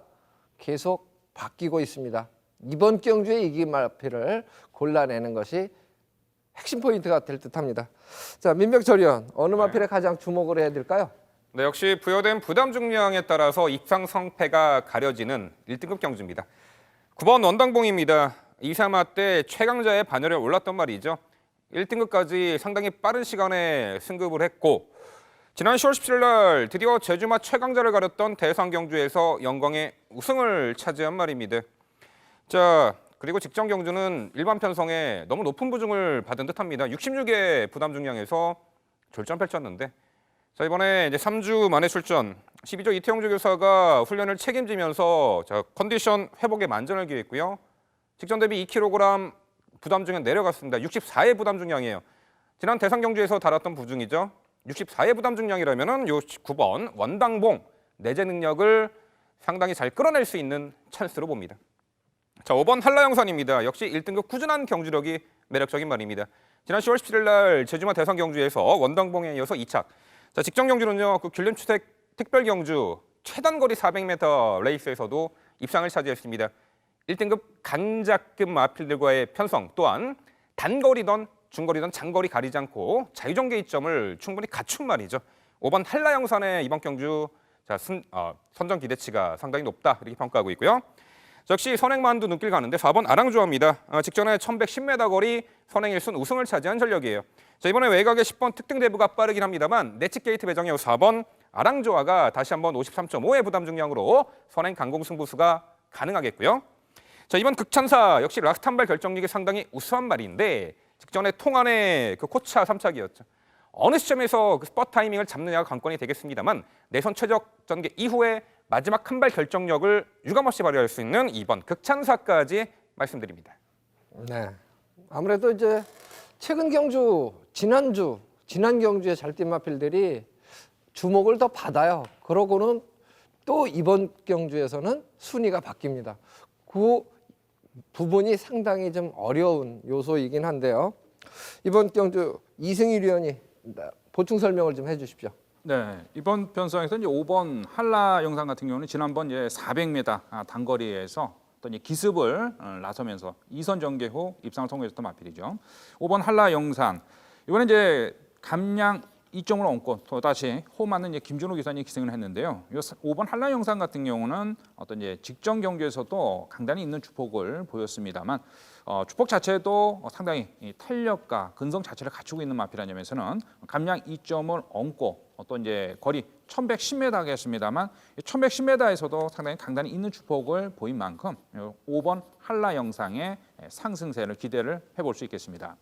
계속 바뀌고 있습니다. 이번 경주에 이긴 마필을 골라내는 것이 핵심 포인트가 될 듯합니다. 자, 민백철 의원, 어느 마필에 가장 주목을 해야 될까요? 네, 역시 부여된 부담 중량에 따라서 입상 성패가 가려지는 1등급 경주입니다. 9번 원당봉입니다. 2~3화 때 최강자의 반열에 올랐던 말이죠. 1등급까지 상당히 빠른 시간에 승급을 했고 지난 10월 17일 날 드디어 제주마 최강자를 가렸던 대상 경주에서 영광의 우승을 차지한 말입니다. 자, 그리고 직전 경주는 일반 편성에 너무 높은 부중을 받은 듯합니다. 66의 부담 중량에서 졸전 펼쳤는데 자, 이번에 이제 3주 만에 출전 12조 이태영주 교사가 훈련을 책임지면서 자, 컨디션 회복에 만전을 기했고요. 직전 대비 2kg 부담 중량 내려갔습니다. 64의 부담 중량이에요. 지난 대상 경주에서 달았던 부중이죠. 64의 부담 중량이라면은 요 9번 원당봉 내재 능력을 상당히 잘 끌어낼 수 있는 찬스로 봅니다. 자, 5번 한라영산입니다. 역시 1등급 꾸준한 경주력이 매력적인 말입니다. 지난 10월 17일 날 제주마 대상 경주에서 원당봉에 이어서 2착. 자, 직전 경주는요. 그 귤림추택 특별 경주 최단거리 400m 레이스에서도 입상을 차지했습니다. 1등급 강자급 마필들과의 편성 또한 단거리던 중거리든 장거리 가리지 않고 자유전 개이점을 충분히 갖춘 말이죠. 5번 한라영산의 이번 경주 자, 선정 기대치가 상당히 높다 이렇게 평가하고 있고요. 역시 선행만두 눈길 가는데 4번 아랑조합니다. 직전에 1110m 거리 선행 1순 우승을 차지한 전력이에요. 자, 이번에 외곽의 10번 특등 대부가 빠르긴 합니다만 내측 게이트 배정의 4번 아랑조화가 다시 한번 53.5의 부담 중량으로 선행 강공 승부수가 가능하겠고요. 자, 이번 극찬사 역시 라스트 한 발 결정력이 상당히 우수한 말인데 직전에 통안의 그 코차 3착이었죠. 어느 시점에서 그 스팟 타이밍을 잡느냐가 관건이 되겠습니다만 내선 최적 전개 이후에 마지막 한 발 결정력을 유감없이 발휘할 수 있는 2번 극찬사까지 말씀드립니다. 네, 아무래도 이제 최근 경주, 지난 경주에 잘 뛴 마필들이 주목을 더 받아요. 그러고는 또 이번 경주에서는 순위가 바뀝니다. 그 부분이 상당히 좀 어려운 요소이긴 한데요. 이번 경주 이승일 위원이 보충 설명을 좀 해주십시오. 네, 이번 편성에서 이제 5번 한라 영상 같은 경우는 지난번 이제 400m 단거리에서 어떤 이 기습을 나서면서 2선 전개 후 입상을 성공했던 마필이죠. 5번 한라 영상 이번에 이제 감량 2점을 얹고 또 다시 호흡 맞는 이제 김준호 기사님이 기승을 했는데요. 이 5번 한라 영상 같은 경우는 어떤 이제 직전 경주에서도 강단이 있는 주폭을 보였습니다만 주폭 자체도 상당히 이 탄력과 근성 자체를 갖추고 있는 마필이라는 점에서는 감량 2점을 얹고 또 이제 거리 1110m 하겠습니다만 1110m에서도 상당히 강단이 있는 주폭을 보인 만큼 5번 한라 영상의 상승세를 기대를 해볼 수 있겠습니다.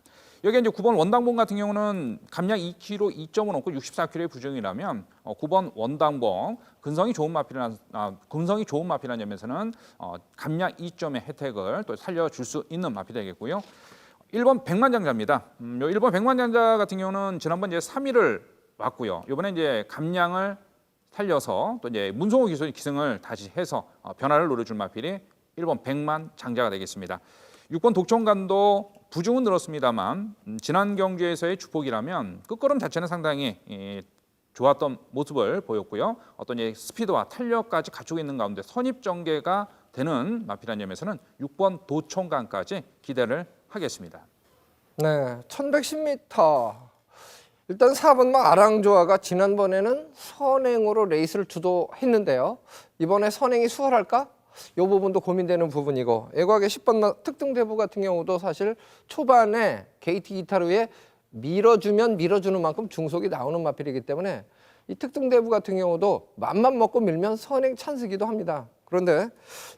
여기 이제 9번 원당봉 같은 경우는 감량 2kg 2점을 얻고 64kg의 부정이라면 9번 원당봉 근성이 좋은 마필이라는 점에서는 감량 2점의 혜택을 또 살려줄 수 있는 마필이 되겠고요. 1번 백만장자입니다. 1번 백만장자 같은 경우는 지난번 이제 3위를 왔고요. 이번에 이제 감량을 살려서 또 이제 문성호 기수의 기승을 다시 해서 변화를 노려줄 마필이 1번 백만장자가 되겠습니다. 6번 독청간도 부중은 늘었습니다만 지난 경주에서의 주폭이라면 끝걸음 자체는 상당히 좋았던 모습을 보였고요. 어떤 스피드와 탄력까지 갖추고 있는 가운데 선입 전개가 되는 마필이라는 점에서는 6번 도청간까지 기대를 하겠습니다. 네, 1110m. 일단 4번 아랑조아가 지난번에는 선행으로 레이스를 주도했는데요. 이번에 선행이 수월할까? 이 부분도 고민되는 부분이고, 애과의 10번 특등대부 같은 경우도 사실 초반에 게이트 기타로에 밀어주면 밀어주는 만큼 중속이 나오는 마필이기 때문에 이 특등대부 같은 경우도 맘만 먹고 밀면 선행 찬스기도 합니다. 그런데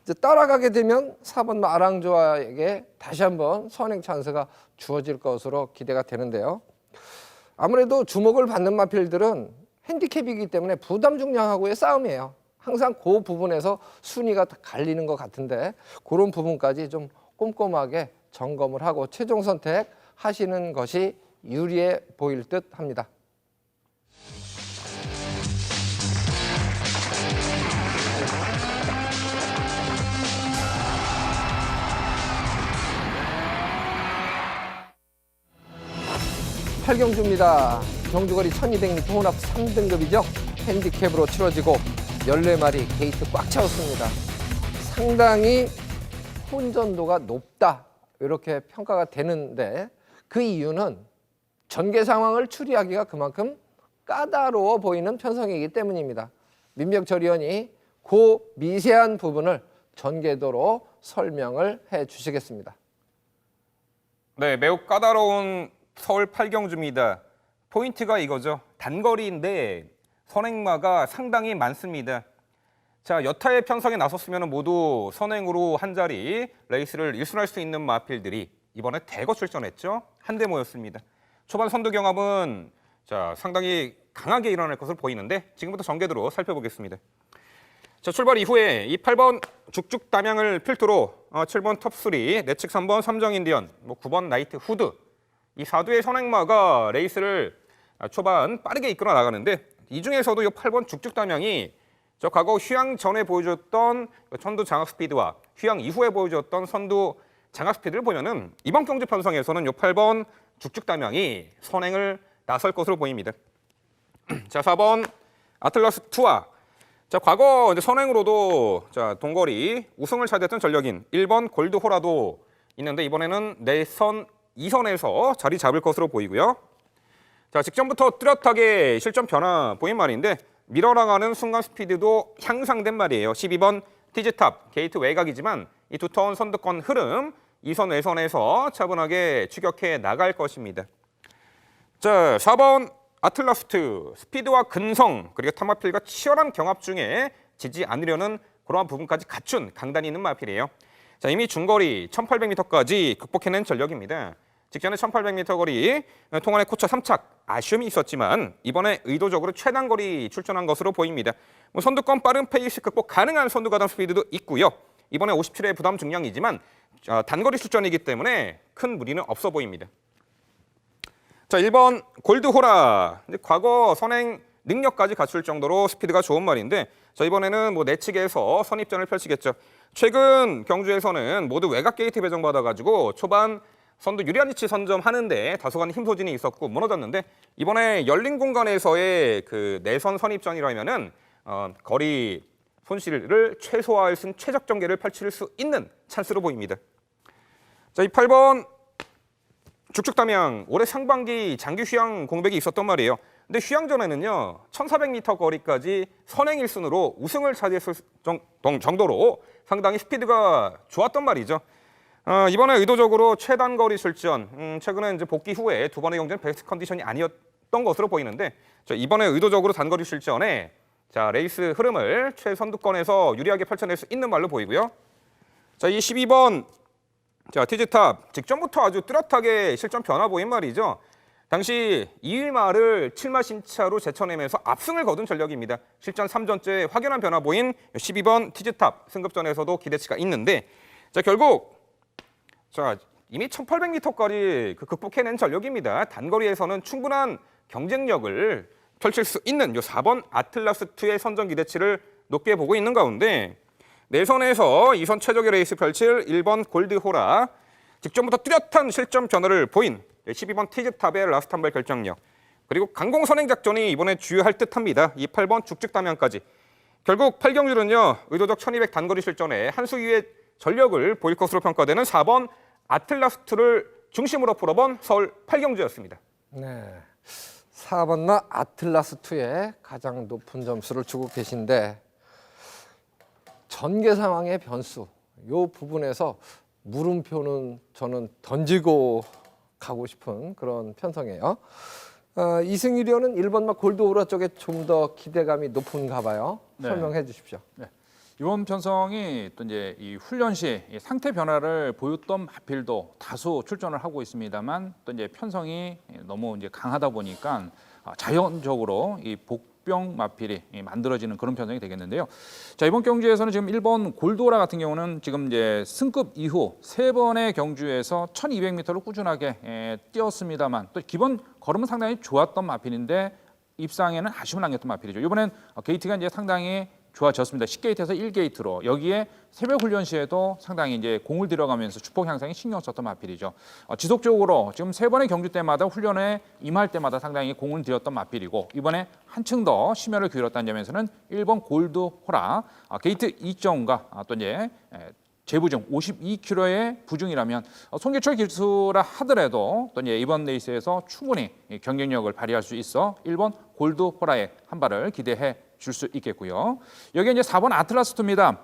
이제 따라가게 되면 4번 아랑조아에게 다시 한번 선행 찬스가 주어질 것으로 기대가 되는데요. 아무래도 주목을 받는 마필들은 핸디캡이기 때문에 부담 중량하고의 싸움이에요. 항상 그 부분에서 순위가 갈리는 것 같은데 그런 부분까지 좀 꼼꼼하게 점검을 하고 최종 선택하시는 것이 유리해 보일 듯 합니다. 팔경주입니다. 경주거리 1200m 혼합 3등급이죠. 핸디캡으로 치러지고 14마리 게이트 꽉 채웠습니다. 상당히 혼전도가 높다 이렇게 평가가 되는데 그 이유는 전개 상황을 추리하기가 그만큼 까다로워 보이는 편성이기 때문입니다. 민병철 의원이 그 미세한 부분을 전개도로 설명을 해 주시겠습니다. 네, 매우 까다로운 서울 팔경주입니다. 포인트가 이거죠. 단거리인데 선행마가 상당히 많습니다. 자, 여타의 편성에 나섰으면 모두 선행으로 한 자리 레이스를 일순할 수 있는 마필들이 이번에 대거 출전했죠. 한데 모였습니다. 초반 선두 경합은 상당히 강하게 일어날 것으로 보이는데 지금부터 전개도로 살펴보겠습니다. 자, 출발 이후에 이 8번 죽죽 담양을 필두로 7번 톱3, 내측 3번 삼정인디언, 9번 나이트 후드 이 4두의 선행마가 레이스를 초반 빠르게 이끌어 나가는데 이 중에서도 이 8번 죽죽 담양이 과거 휴양 전에 보여줬던 선두 장악 스피드와 휴양 이후에 보여줬던 선두 장악 스피드를 보면은 이번 경주 편성에서는 이 8번 죽죽 담양이 선행을 나설 것으로 보입니다. 자, 4번 아틀라스 투아. 자, 과거 이제 선행으로도 동거리 우승을 차지했던 전력인 1번 골드 호라도 있는데 이번에는 내선 2선에서 자리 잡을 것으로 보이고요. 자, 직전부터 뚜렷하게 실전 변화 보인 말인데 밀어나가는 순간 스피드도 향상된 말이에요. 12번 티즈탑 게이트 외곽이지만 이 두터운 선두권 흐름 2선 외선에서 차분하게 추격해 나갈 것입니다. 자, 4번 아틀라스트 스피드와 근성 그리고 탑마필과 치열한 경합 중에 지지 않으려는 그러한 부분까지 갖춘 강단이 있는 마필이에요. 자, 이미 중거리 1800m까지 극복해낸 전력입니다. 직전에 1800m 거리 통안의 코차 3착 아쉬움이 있었지만 이번에 의도적으로 최단 거리 출전한 것으로 보입니다. 선두권 빠른 페이스 극복 가능한 선두 가담 스피드도 있고요. 이번에 57의 부담 중량이지만 단거리 출전이기 때문에 큰 무리는 없어 보입니다. 자, 1번 골드호라. 과거 선행 능력까지 갖출 정도로 스피드가 좋은 말인데 이번에는 내측에서 선입전을 펼치겠죠. 최근 경주에서는 모두 외곽 게이트 배정받아가지고 초반 선두 유리한 위치 선점하는데 다소간 힘 소진이 있었고 무너졌는데 이번에 열린 공간에서의 그 내선 선입전이라면은 거리 손실을 최소화할 수 있는 최적 전개를 펼칠 수 있는 찬스로 보입니다. 자, 이 8번 죽죽담양 올해 상반기 장기 휴양 공백이 있었단 말이에요. 근데 휴양전에는요 1400m 거리까지 선행 1순으로 우승을 차지했을 정도로 상당히 스피드가 좋았단 말이죠. 이번에 의도적으로 최단거리 출전, 최근에 이제 복귀 후에 두 번의 경기는 베스트 컨디션이 아니었던 것으로 보이는데 이번에 의도적으로 단거리 출전에 자 레이스 흐름을 최선두권에서 유리하게 펼쳐낼 수 있는 말로 보이고요. 자, 이 12번 자 티즈탑 직전부터 아주 뚜렷하게 실전 변화 보인 말이죠. 당시 2일 말을 7마 신차로 제쳐내면서 압승을 거둔 전력입니다. 실전 3전째 확연한 변화 보인 12번 티즈탑 승급전에서도 기대치가 있는데 자 결국 자 이미 1800m까지 극복해낸 전력입니다. 단거리에서는 충분한 경쟁력을 펼칠 수 있는 요 4번 아틀라스2의 선전 기대치를 높게 보고 있는 가운데 내선에서 2선 최적의 레이스 펼칠 1번 골드호라 직전부터 뚜렷한 실점 변화를 보인 12번 티즈탑의 라스트 한발 결정력 그리고 강공선행 작전이 이번에 주요할 듯합니다. 이 8번 죽죽담양까지 결국 8경주는요 의도적 1200 단거리 실전에 한 수 위의 전력을 보일 것으로 평가되는 4번 아틀라스2를 중심으로 풀어본 서울 8경주였습니다. 네, 4번마 아틀라스2에 가장 높은 점수를 주고 계신데 전개 상황의 변수 이 부분에서 물음표는 저는 던지고 가고 싶은 그런 편성이에요. 이승일위원은 1번마 골드오라 쪽에 좀 더 기대감이 높은가 봐요. 네. 설명해 주십시오. 네. 이번 편성이 또 이제 이 훈련 시 이 상태 변화를 보였던 마필도 다수 출전을 하고 있습니다만 또 이제 편성이 너무 이제 강하다 보니까 자연적으로 이 복병 마필이 만들어지는 그런 편성이 되겠는데요. 자, 이번 경주에서는 지금 1번 골드오라 같은 경우는 지금 이제 승급 이후 3번의 경주에서 1200m를 꾸준하게 뛰었습니다만 또 기본 걸음은 상당히 좋았던 마필인데 입상에는 아쉬움을 남겼던 마필이죠. 이번엔 게이트가 이제 상당히 좋아졌습니다. 10게이트에서 1게이트로 여기에 새벽 훈련 시에도 상당히 이제 공을 들여가면서 주폭 향상에 신경 썼던 마필이죠. 지속적으로 지금 3번의 경주 때마다 훈련에 임할 때마다 상당히 공을 들였던 마필이고 이번에 한층 더 심혈을 기울였다는 점에서는 1번 골드 호라 게이트 2점과 또 이제 재부중 52kg의 부중이라면 송계철 기수라 하더라도 또 이제 이번 레이스에서 충분히 경쟁력을 발휘할 수 있어 1번 골드 호라의 한 발을 기대해 줄 수 있겠고요. 여기 이제 4번 아틀라스2입니다.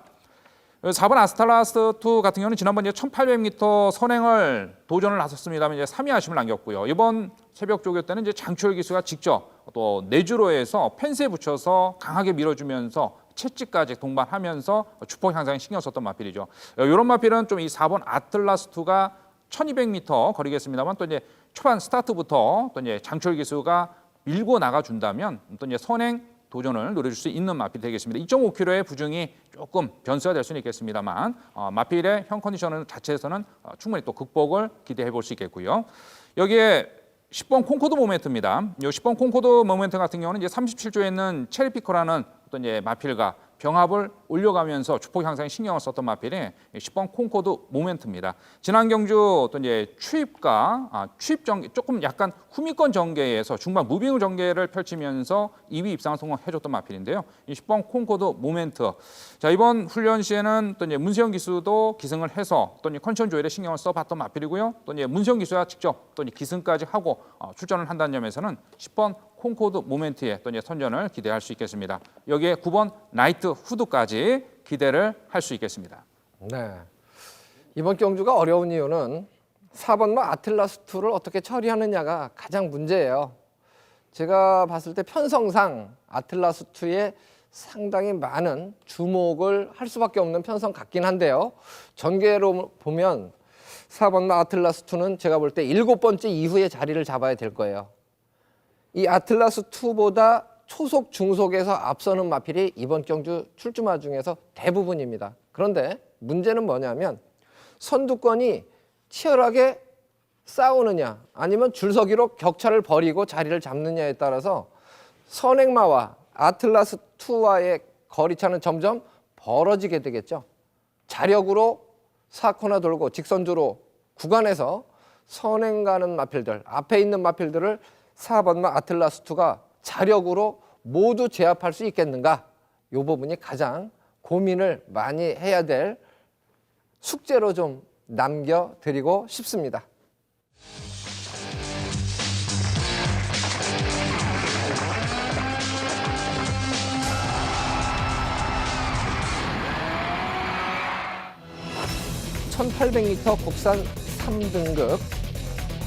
4번 아틀라스2 같은 경우는 지난번 이제 1800m 선행을 도전을 나섰습니다만 이제 3위 아쉬움을 남겼고요. 이번 새벽 조교 때는 이제 장철 기수가 직접 또 내주로에서 펜스에 붙여서 강하게 밀어주면서 채찍까지 동반하면서 주폭 향상에 신경 썼던 마필이죠. 이런 마필은 좀 이 4번 아틀라스2가 1200m 거리겠습니다만 또 이제 초반 스타트부터 또 이제 장철 기수가 밀고 나가준다면 또 이제 선행 도전을 노려줄 수 있는 마필이 되겠습니다. 2.5kg의 부중이 조금 변수가 될 수는 있겠습니다만 마필의 형 컨디션 자체에서는 충분히 또 극복을 기대해 볼 수 있겠고요. 여기에 10번 콩코드 모멘트입니다. 이 10번 콩코드 모멘트 같은 경우는 이제 37조에 있는 체리피커라는 어떤 이제 마필과 병합을 올려가면서 주폭 향상에 신경을 썼던 마필이 10번 콩코드 모멘트입니다. 지난 경주 또 이제 추입과 추입 전개 조금 약간 후미권 전개에서 중반 무빙 전개를 펼치면서 2위 입상을 성공해줬던 마필인데요. 이 10번 콩코드 모멘트. 자, 이번 훈련 시에는 또 이제 문세영 기수도 기승을 해서 또 이제 컨디션 조율에 신경을 써봤던 마필이고요. 또 이제 문세영 기수가 직접 또 이제 기승까지 하고 출전을 한다는 점에서는 10번 콩코드 모멘트에 또 이제 선전을 기대할 수 있겠습니다. 여기에 9번 나이트 후드까지 기대를 할 수 있겠습니다. 네, 이번 경주가 어려운 이유는 4번마 아틀라스2를 어떻게 처리하느냐가 가장 문제예요. 제가 봤을 때 편성상 아틀라스2에 상당히 많은 주목을 할 수밖에 없는 편성 같긴 한데요. 전개로 보면 4번마 아틀라스2는 제가 볼 때 7번째 이후에 자리를 잡아야 될 거예요. 이 아틀라스2보다 초속, 중속에서 앞서는 마필이 이번 경주 출주마 중에서 대부분입니다. 그런데 문제는 뭐냐면 선두권이 치열하게 싸우느냐 아니면 줄서기로 격차를 벌이고 자리를 잡느냐에 따라서 선행마와 아틀라스2와의 거리차는 점점 벌어지게 되겠죠. 자력으로 4코너 돌고 직선주로 구간에서 선행 가는 마필들, 앞에 있는 마필들을 4번마 아틀라스2가 자력으로 모두 제압할 수 있겠는가? 이 부분이 가장 고민을 많이 해야 될 숙제로 좀 남겨드리고 싶습니다. (1800m) 국산 3등급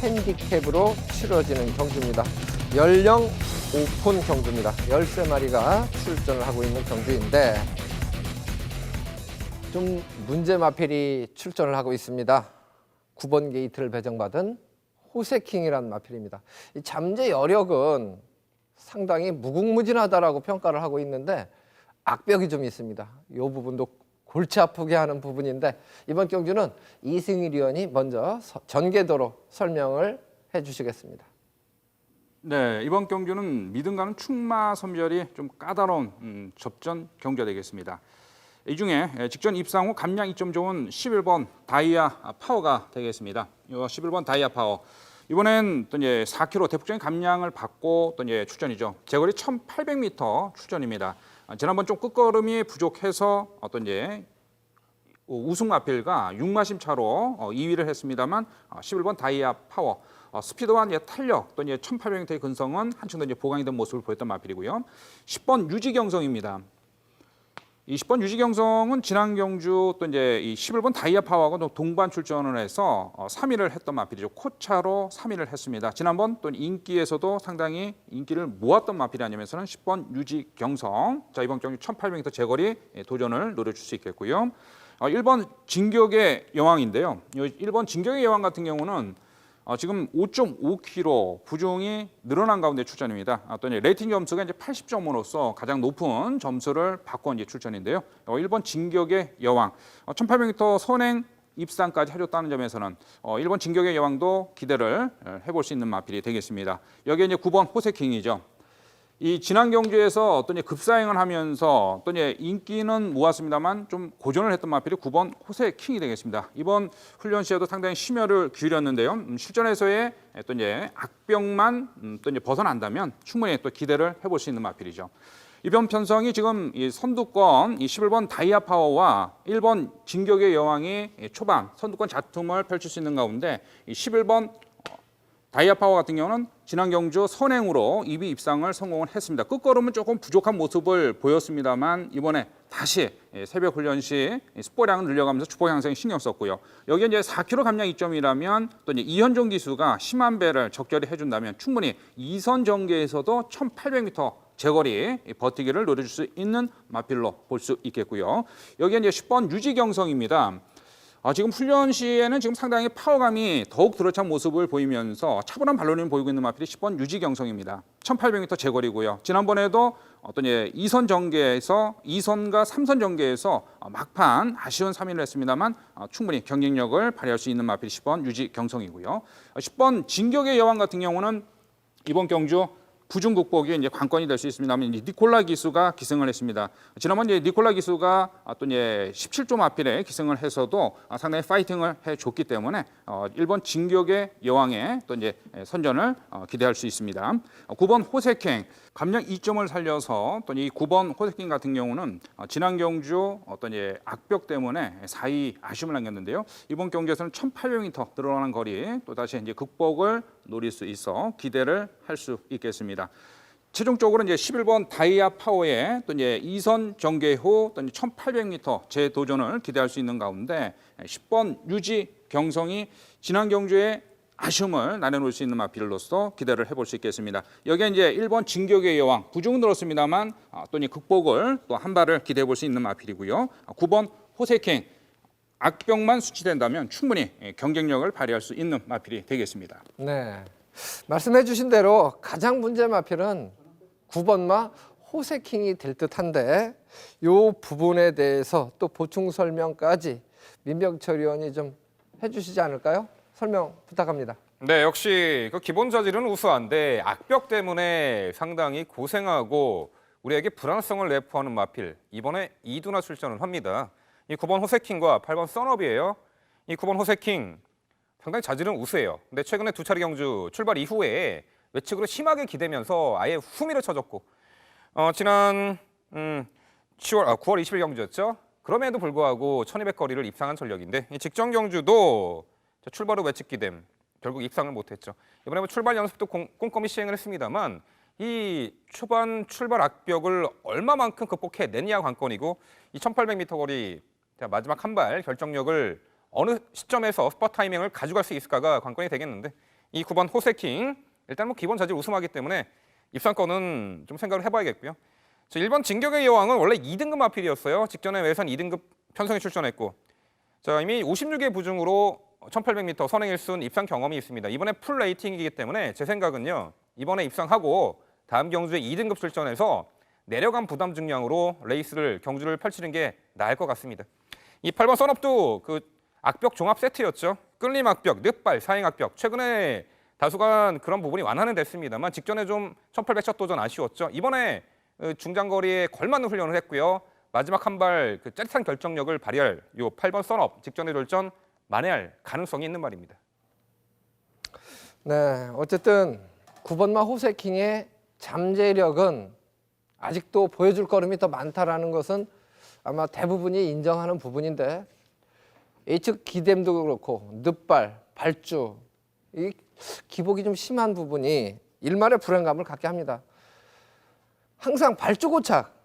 핸디캡으로 치러지는 경주입니다. 연령 오픈 경주입니다. 13마리가 출전을 하고 있는 경주인데 좀 문제 마필이 출전을 하고 있습니다. 9번 게이트를 배정받은 호세킹이라는 마필입니다. 이 잠재 여력은 상당히 무궁무진하다라고 평가를 하고 있는데 악벽이 좀 있습니다. 이 부분도 골치 아프게 하는 부분인데 이번 경주는 이승일 위원이 먼저 전개도로 설명을 해주시겠습니다. 네, 이번 경주는 미등가는 충마 선별이 좀 까다로운 접전 경주가 되겠습니다. 이 중에 직전 입상 후 감량 2점 좋은 11번 다이아 파워가 되겠습니다. 이 11번 다이아 파워. 이번엔 또 이제 4km 대폭적인 감량을 받고 또 이제 출전이죠. 제거리 1,800m 출전입니다. 지난번 좀 끝걸음이 부족해서 어떤 이제 우승 마필과 6마심 차로 2위를 했습니다만 11번 다이아 파워 스피드와 이제 탄력 또 이제 1,800m의 근성은 한층 더 이제 보강이 된 모습을 보였던 마필이고요. 10번 유지경성입니다. 이 10번 유지경성은 지난 경주 또 이제 이 11번 다이아 파워하고 동반 출전을 해서 3위를 했던 마필이죠. 코차로 3위를 했습니다. 지난번 또 인기에서도 상당히 인기를 모았던 마필이 아니면서는 10번 유지경성. 자, 이번 경주 1,800m 제거리 도전을 노려줄 수 있겠고요. 1번 진격의 여왕인데요. 1번 진격의 여왕 같은 경우는 지금 5.5km 부중이 늘어난 가운데 출전입니다. 또 이제 레이팅 점수가 이제 80점으로서 가장 높은 점수를 받고 이제 출전인데요. 1번 진격의 여왕, 1,800m 선행 입상까지 해줬다는 점에서는 1번 진격의 여왕도 기대를 해볼 수 있는 마필이 되겠습니다. 여기에 이제 9번 호세킹이죠. 이 지난 경주에서 어떤 급사행을 하면서 어떤 인기는 모았습니다만 좀 고전을 했던 마필이 9번 호세킹이 되겠습니다. 이번 훈련 시에도 상당히 심혈을 기울였는데요. 실전에서의 또 이제 악병만 또 이제 벗어난다면 충분히 또 기대를 해볼 수 있는 마필이죠. 이번 편성이 지금 이 선두권 이 11번 다이아 파워와 1번 진격의 여왕이 초반 선두권 다툼을 펼칠 수 있는 가운데 이 11번 다이아 파워 같은 경우는 지난 경주 선행으로 2위 입상을 성공을 했습니다. 끝걸음은 조금 부족한 모습을 보였습니다만 이번에 다시 새벽 훈련 시 스포량을 늘려가면서 주포 향상에 신경 썼고요. 여기에 이제 4km 감량 2점이라면 또 이제 이현종 기수가 심한 배를 적절히 해준다면 충분히 이선 전개에서도 1,800m 제거리 버티기를 노려줄 수 있는 마필로 볼 수 있겠고요. 여기에 이제 10번 유지경성입니다. 지금 훈련 시에는 지금 상당히 파워감이 더욱 들어찬 모습을 보이면서 차분한 발로림을 보이고 있는 마필이 10번 유지경성입니다. 1,800m 제거리고요. 지난번에도 어떤 2선 전개에서 2선과 3선 전개에서 막판 아쉬운 3위를 했습니다만 충분히 경쟁력을 발휘할 수 있는 마필이 10번 유지경성이고요. 10번 진격의 여왕 같은 경우는 이번 경주 부중 극복이 이제 관건이 될 수 있습니다만 니콜라 기수가 기승을 했습니다. 지난번 이제 니콜라 기수가 또 이제 17조 마필에 기승을 해서도 상당히 파이팅을 해줬기 때문에 1번 진격의 여왕의 또 이제 선전을 기대할 수 있습니다. 9번 호세킹 감량 2점을 살려서 또 이 9번 호세킹 같은 경우는 지난 경주 어떤 이제 악벽 때문에 4위 아쉬움을 남겼는데요. 이번 경주에서는 1,800m 늘어나는 거리 또 다시 이제 극복을 노릴 수 있어 기대를 할 수 있겠습니다. 최종적으로 이제 11번 다이아 파워의 또 이제 2선 전개 후 또 1,800m 재도전을 기대할 수 있는 가운데 10번 유지 경성이 지난 경주에 아쉬움을 나눠놓을 수 있는 마필로서 기대를 해볼 수 있겠습니다. 여기에 이제 1번 진격의 여왕 부중은 늘었습니다만 또 이 극복을 또 한 발을 기대해 볼 수 있는 마필이고요. 9번 호세킹 악병만 수치된다면 충분히 경쟁력을 발휘할 수 있는 마필이 되겠습니다. 네, 말씀해 주신 대로 가장 문제 마필은 9번마 호세킹이 될 듯한데 이 부분에 대해서 또 보충 설명까지 민병철 의원이 좀 해주시지 않을까요? 설명 부탁합니다. 네, 역시 그 기본 자질은 우수한데 악벽 때문에 상당히 고생하고 우리에게 불안성을 내포하는 마필. 이번에 2두나 출전을 합니다. 이 9번 호세킹과 8번 썬업이에요. 이 9번 호세킹 상당히 자질은 우수해요. 근데 최근에 두 차례 경주 출발 이후에 외측으로 심하게 기대면서 아예 후미를 쳐졌고 지난 9월 20일 경주였죠. 그럼에도 불구하고 1200거리를 입상한 전력인데 이 직전 경주도 출발 후 외측 기댐 결국 입상을 못했죠. 이번에 뭐 출발 연습도 꼼꼼히 시행을 했습니다만 이 초반 출발 악벽을 얼마만큼 극복해내냐 관건이고 이 1800m 거리 마지막 한 발 결정력을 어느 시점에서 스팟 타이밍을 가져갈 수 있을까가 관건이 되겠는데 이 9번 호세킹 일단 뭐 기본 자질 우승하기 때문에 입상권은 좀 생각을 해봐야겠고요. 1번 진격의 여왕은 원래 2등급 마필이었어요. 직전에 외선 2등급 편성에 출전했고 자 이미 56의 부중으로 1800m 선행 1순 입상 경험이 있습니다. 이번에 풀 레이팅이기 때문에 제 생각은요. 이번에 입상하고 다음 경주에 2등급 출전해서 내려간 부담 증량으로 경주를 펼치는 게 나을 것 같습니다. 이 8번 선업도 그 악벽 종합 세트였죠. 끌림 악벽, 늪발, 사행 악벽. 최근에 다소간 그런 부분이 완화는 됐습니다만 직전에 좀 1800 첫 도전 아쉬웠죠. 이번에 중장거리에 걸맞는 훈련을 했고요. 마지막 한 발 그 짜릿한 결정력을 발휘할 요 8번 선업 직전의 돌전 만회할 가능성이 있는 말입니다. 네, 어쨌든 9번마 호세킹의 잠재력은 아직도 보여줄 걸음이 더 많다라는 것은 아마 대부분이 인정하는 부분인데 H측 기댐도 그렇고 늪발, 발주 이 기복이 좀 심한 부분이 일말의 불안감을 갖게 합니다. 항상 발주 고착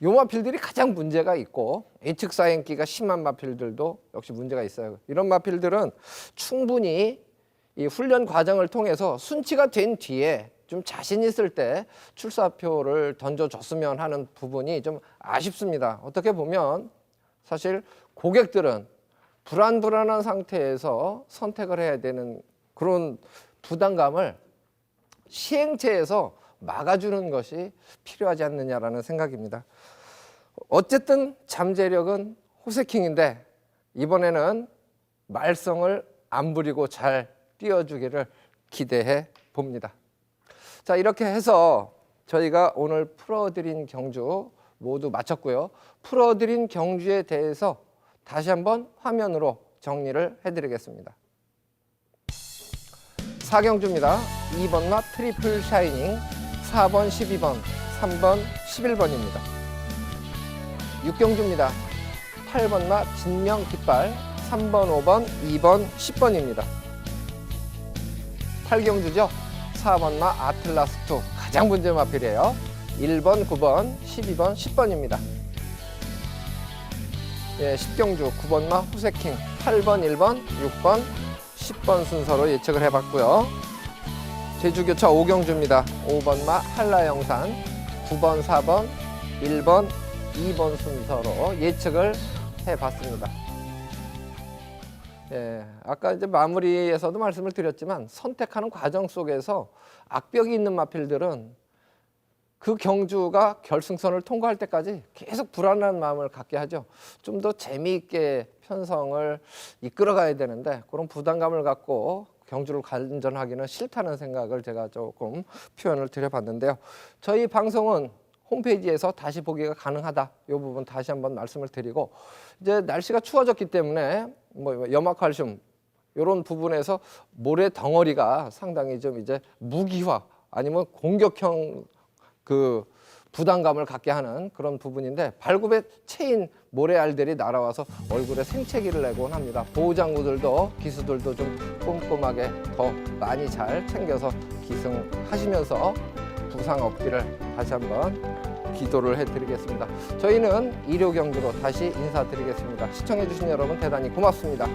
요 마필들이 가장 문제가 있고 H측 사행기가 심한 마필들도 역시 문제가 있어요. 이런 마필들은 충분히 이 훈련 과정을 통해서 순치가 된 뒤에 좀 자신 있을 때 출사표를 던져줬으면 하는 부분이 좀 아쉽습니다. 어떻게 보면 사실 고객들은 불안한 상태에서 선택을 해야 되는 그런 부담감을 시행체에서 막아주는 것이 필요하지 않느냐라는 생각입니다. 어쨌든 잠재력은 호세킹인데 이번에는 말썽을 안 부리고 잘 뛰어주기를 기대해 봅니다. 자, 이렇게 해서 저희가 오늘 풀어드린 경주 모두 마쳤고요. 풀어드린 경주에 대해서 다시 한번 화면으로 정리를 해드리겠습니다. 4경주입니다. 2번마 트리플 샤이닝, 4번, 12번, 3번, 11번입니다. 6경주입니다. 8번마 진명 깃발, 3번, 5번, 2번, 10번입니다. 8경주죠. 4번마 아틀라스2 가장 문제 마필이에요. 1번, 9번, 12번, 10번입니다. 예, 10경주 9번마 호세킹 8번, 1번, 6번, 10번 순서로 예측을 해봤고요. 제주교차 5경주입니다. 5번마 한라영산 9번, 4번, 1번, 2번 순서로 예측을 해봤습니다. 예, 아까 이제 마무리에서도 말씀을 드렸지만 선택하는 과정 속에서 악벽이 있는 마필들은 그 경주가 결승선을 통과할 때까지 계속 불안한 마음을 갖게 하죠. 좀 더 재미있게 편성을 이끌어가야 되는데 그런 부담감을 갖고 경주를 관전하기는 싫다는 생각을 제가 조금 표현을 드려봤는데요. 저희 방송은 홈페이지에서 다시 보기가 가능하다. 이 부분 다시 한번 말씀을 드리고 이제 날씨가 추워졌기 때문에 뭐 염화칼슘 이런 부분에서 모래 덩어리가 상당히 좀 이제 무기화 아니면 공격형 그 부담감을 갖게 하는 그런 부분인데 발굽에 채인 모래알들이 날아와서 얼굴에 생채기를 내곤 합니다. 보호장구들도 기수들도 좀 꼼꼼하게 더 많이 잘 챙겨서 기승하시면서 부상 없기를 다시 한번 기도를 해드리겠습니다. 저희는 일요 경주로 다시 인사드리겠습니다. 시청해주신 여러분 대단히 고맙습니다.